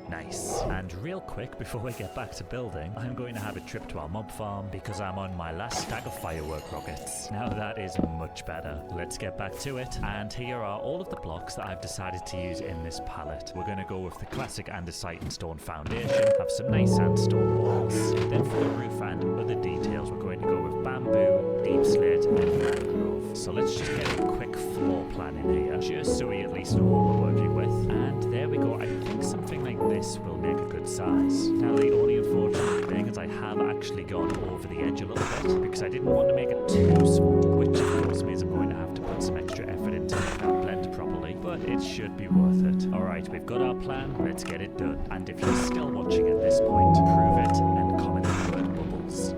Nice. And real quick, before we get back to building, I'm going to have a trip to our mob farm because I'm on my last stack of firework rockets. Now that is much better. Let's get back to it. And here are all of the blocks that I've decided to use in this palette. We're going to go with the classic andesite and stone foundation, have some nice sandstone walls. Then for the roof and other details, we're going to go with bamboo, deep slate, and mangrove. So let's just get a quick floor plan in here, just so we at least know what we're working with. And there we go. I think something like this will make a good size. Now the only unfortunate thing is I have actually gone over the edge a little bit because I didn't want to make it too small, which of course means I'm going to have to put some extra effort into make that blend properly, but it should be worth it. Alright, we've got our plan, let's get it done. And if you're still watching at this point, prove it and comment the word bubbles.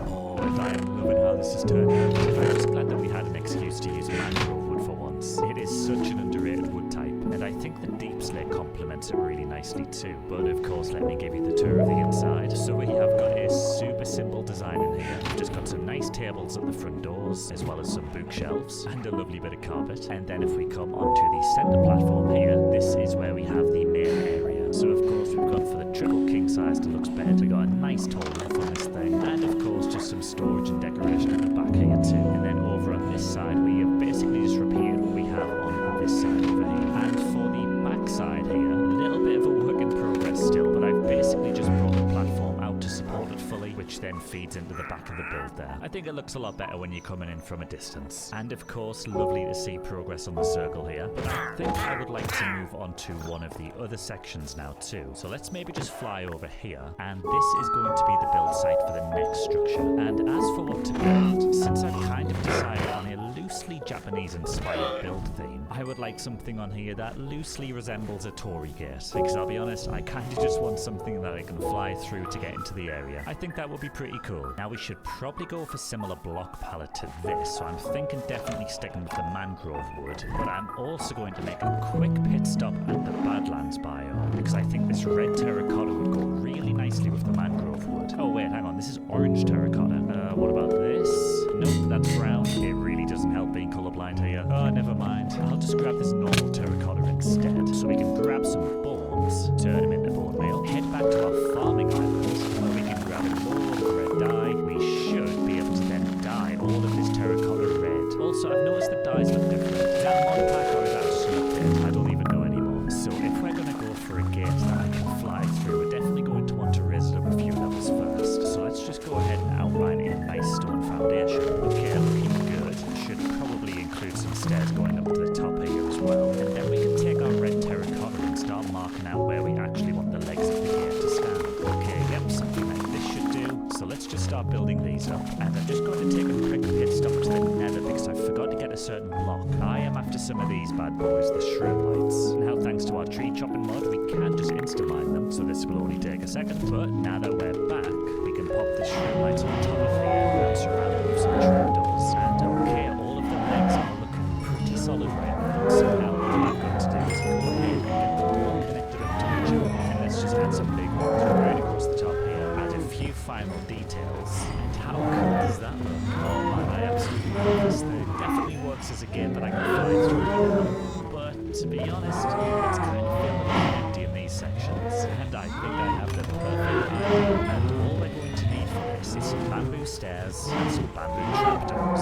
Oh, and I am loving how this is turning out. I'm just glad that we had an excuse to use mangrove wood for once. It is such an underrated wood type, and I think the deep slate complements it really nicely too. But of course, let me give you the tour of the inside. So we have got a super simple design in here. We've just got some nice tables at the front doors, as well as some bookshelves, and a lovely bit of carpet. And then if we come onto the centre platform here, this is where we have the main area. So of course, we've got for the triple king-size deluxe bed, we got a nice tall roof on this thing, and of course, just some storage and decoration at the back here too. And then over on this side, we have basically just repeated what we have on this side over here. And for the back side here, a little bit of a work in progress still, but I've basically just brought the platform out to support it fully, which then feeds into the back of the build there. I think it looks a lot better when you're coming in from a distance. And of course, lovely to see progress on the circle here, but I think I would like to move on to one of the other sections now too. So let's maybe just fly over here, and this is going to be the build site for the next structure. And as for what to build, since I've kind of decided on a loosely Japanese-inspired build theme, I would like something on here that loosely resembles a Torii gate, because I'll be honest, I kind of just want something that I can fly through to get into the area. I think that would be pretty cool. Now we should probably go for similar block palette to this, so I'm thinking definitely sticking with the mangrove wood, but I'm also going to make a quick pit stop at the Badlands biome, because I think this red terracotta would go really nicely with the mangrove wood. Oh wait, hang on, this is orange terracotta. What about this? Nope, that's brown. It really doesn't help being colorblind here. Oh, never mind. I'll just grab this normal terracotta instead, so we can grab some bones, turn them into bone meal, head back to our farming island, where we can grab a load of red dye. We should be able to then dye all of this terracotta red. Also, I've noticed the dyes look different. Is that a mod pack or is that just an update? I don't even know anymore. So if we're going to go for a gate that I can fly through, we're definitely going to want to raise it up a few levels first. So let's just go ahead and outline a nice stone foundation. Okay, looking good. Should probably include some stairs going up to the top here as well. And then we can take our red terracotta and start marking out where we actually want the legs of the gate to stand. Okay, yep, something like this should do. So let's just start building these up. And I'm just going to take a quick pit stop to the nether because I forgot to get a certain block. I am after some of these bad boys, the shroom lights. Now thanks to our tree chopping mod, we can just insta-mine them, so this will only take a second. But now that we're back, we can pop the shroom lights on top of here and surround them with some trapdoors. And okay, all of the legs are looking pretty solid right now. So now what I've got to do is go ahead and get them all connected up to each other. And let's just add some big ones right across the top here. Add a few final details. And how cool does that look? Oh man, I absolutely love this thing. Definitely works as a game that I can fly through. But to be honest, it's kind of feeling empty in these sections. And I think I have the perfect idea. And all we're going to need for this is some bamboo stairs and some bamboo trapdoors.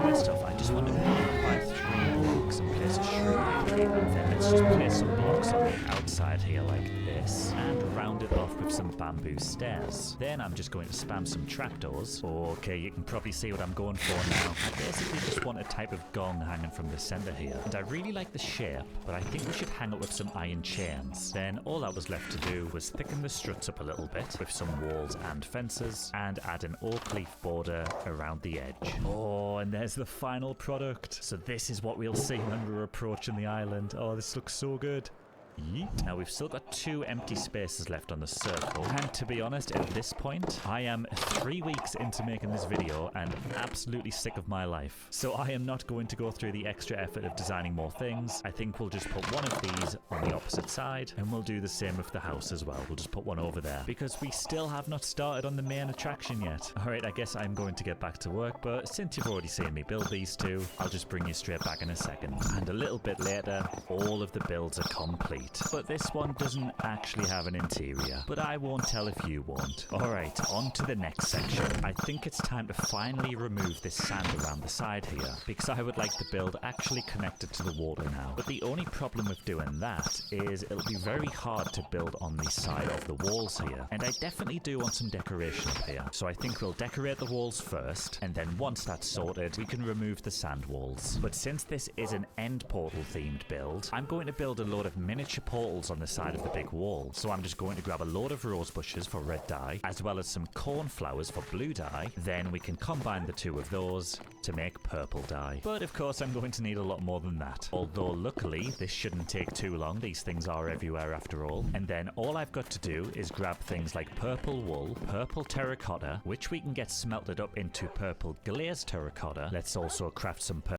First off, I just want to buy 3 blocks and place a shroom here. And then let's just place some blocks on the outside here like this, and round it off with some bamboo stairs. Then I'm just going to spam some trapdoors. Okay, you can probably see what I'm going for now. I basically just want a type of gong hanging from the center here. And I really like the shape, but I think we should hang it with some iron chains. Then all that was left to do was thicken the struts up a little bit with some walls and fences, and add an oak leaf border around the edge. Oh, and there's the final product. So this is what we'll see when we're approaching the island. Oh, this looks so good. Yeet. Now we've still got 2 empty spaces left on the circle, and to be honest, at this point, I am 3 weeks into making this video and absolutely sick of my life. So I am not going to go through the extra effort of designing more things. I think we'll just put one of these on the opposite side, and we'll do the same with the house as well. We'll just put one over there, because we still have not started on the main attraction yet. Alright, I guess I'm going to get back to work, but since you've already seen me build these 2, I'll just bring you straight back in a second. And a little bit later, all of the builds are complete. But this one doesn't actually have an interior, but I won't tell if you won't. Alright, on to the next section. I think it's time to finally remove this sand around the side here, because I would like the build actually connected to the water now. But the only problem with doing that is it'll be very hard to build on the side of the walls here, and I definitely do want some decoration up here. So I think we'll decorate the walls first, and then once that's sorted, we can remove the sand walls. But since this is an end portal themed build, I'm going to build a load of miniature portals on the side of the big wall. So I'm just going to grab a load of rose bushes for red dye, as well as some cornflowers for blue dye. Then we can combine the 2 of those to make purple dye. But of course I'm going to need a lot more than that. Although luckily this shouldn't take too long, these things are everywhere after all. And then all I've got to do is grab things like purple wool, purple terracotta, which we can get smelted up into purple glazed terracotta. Let's also craft some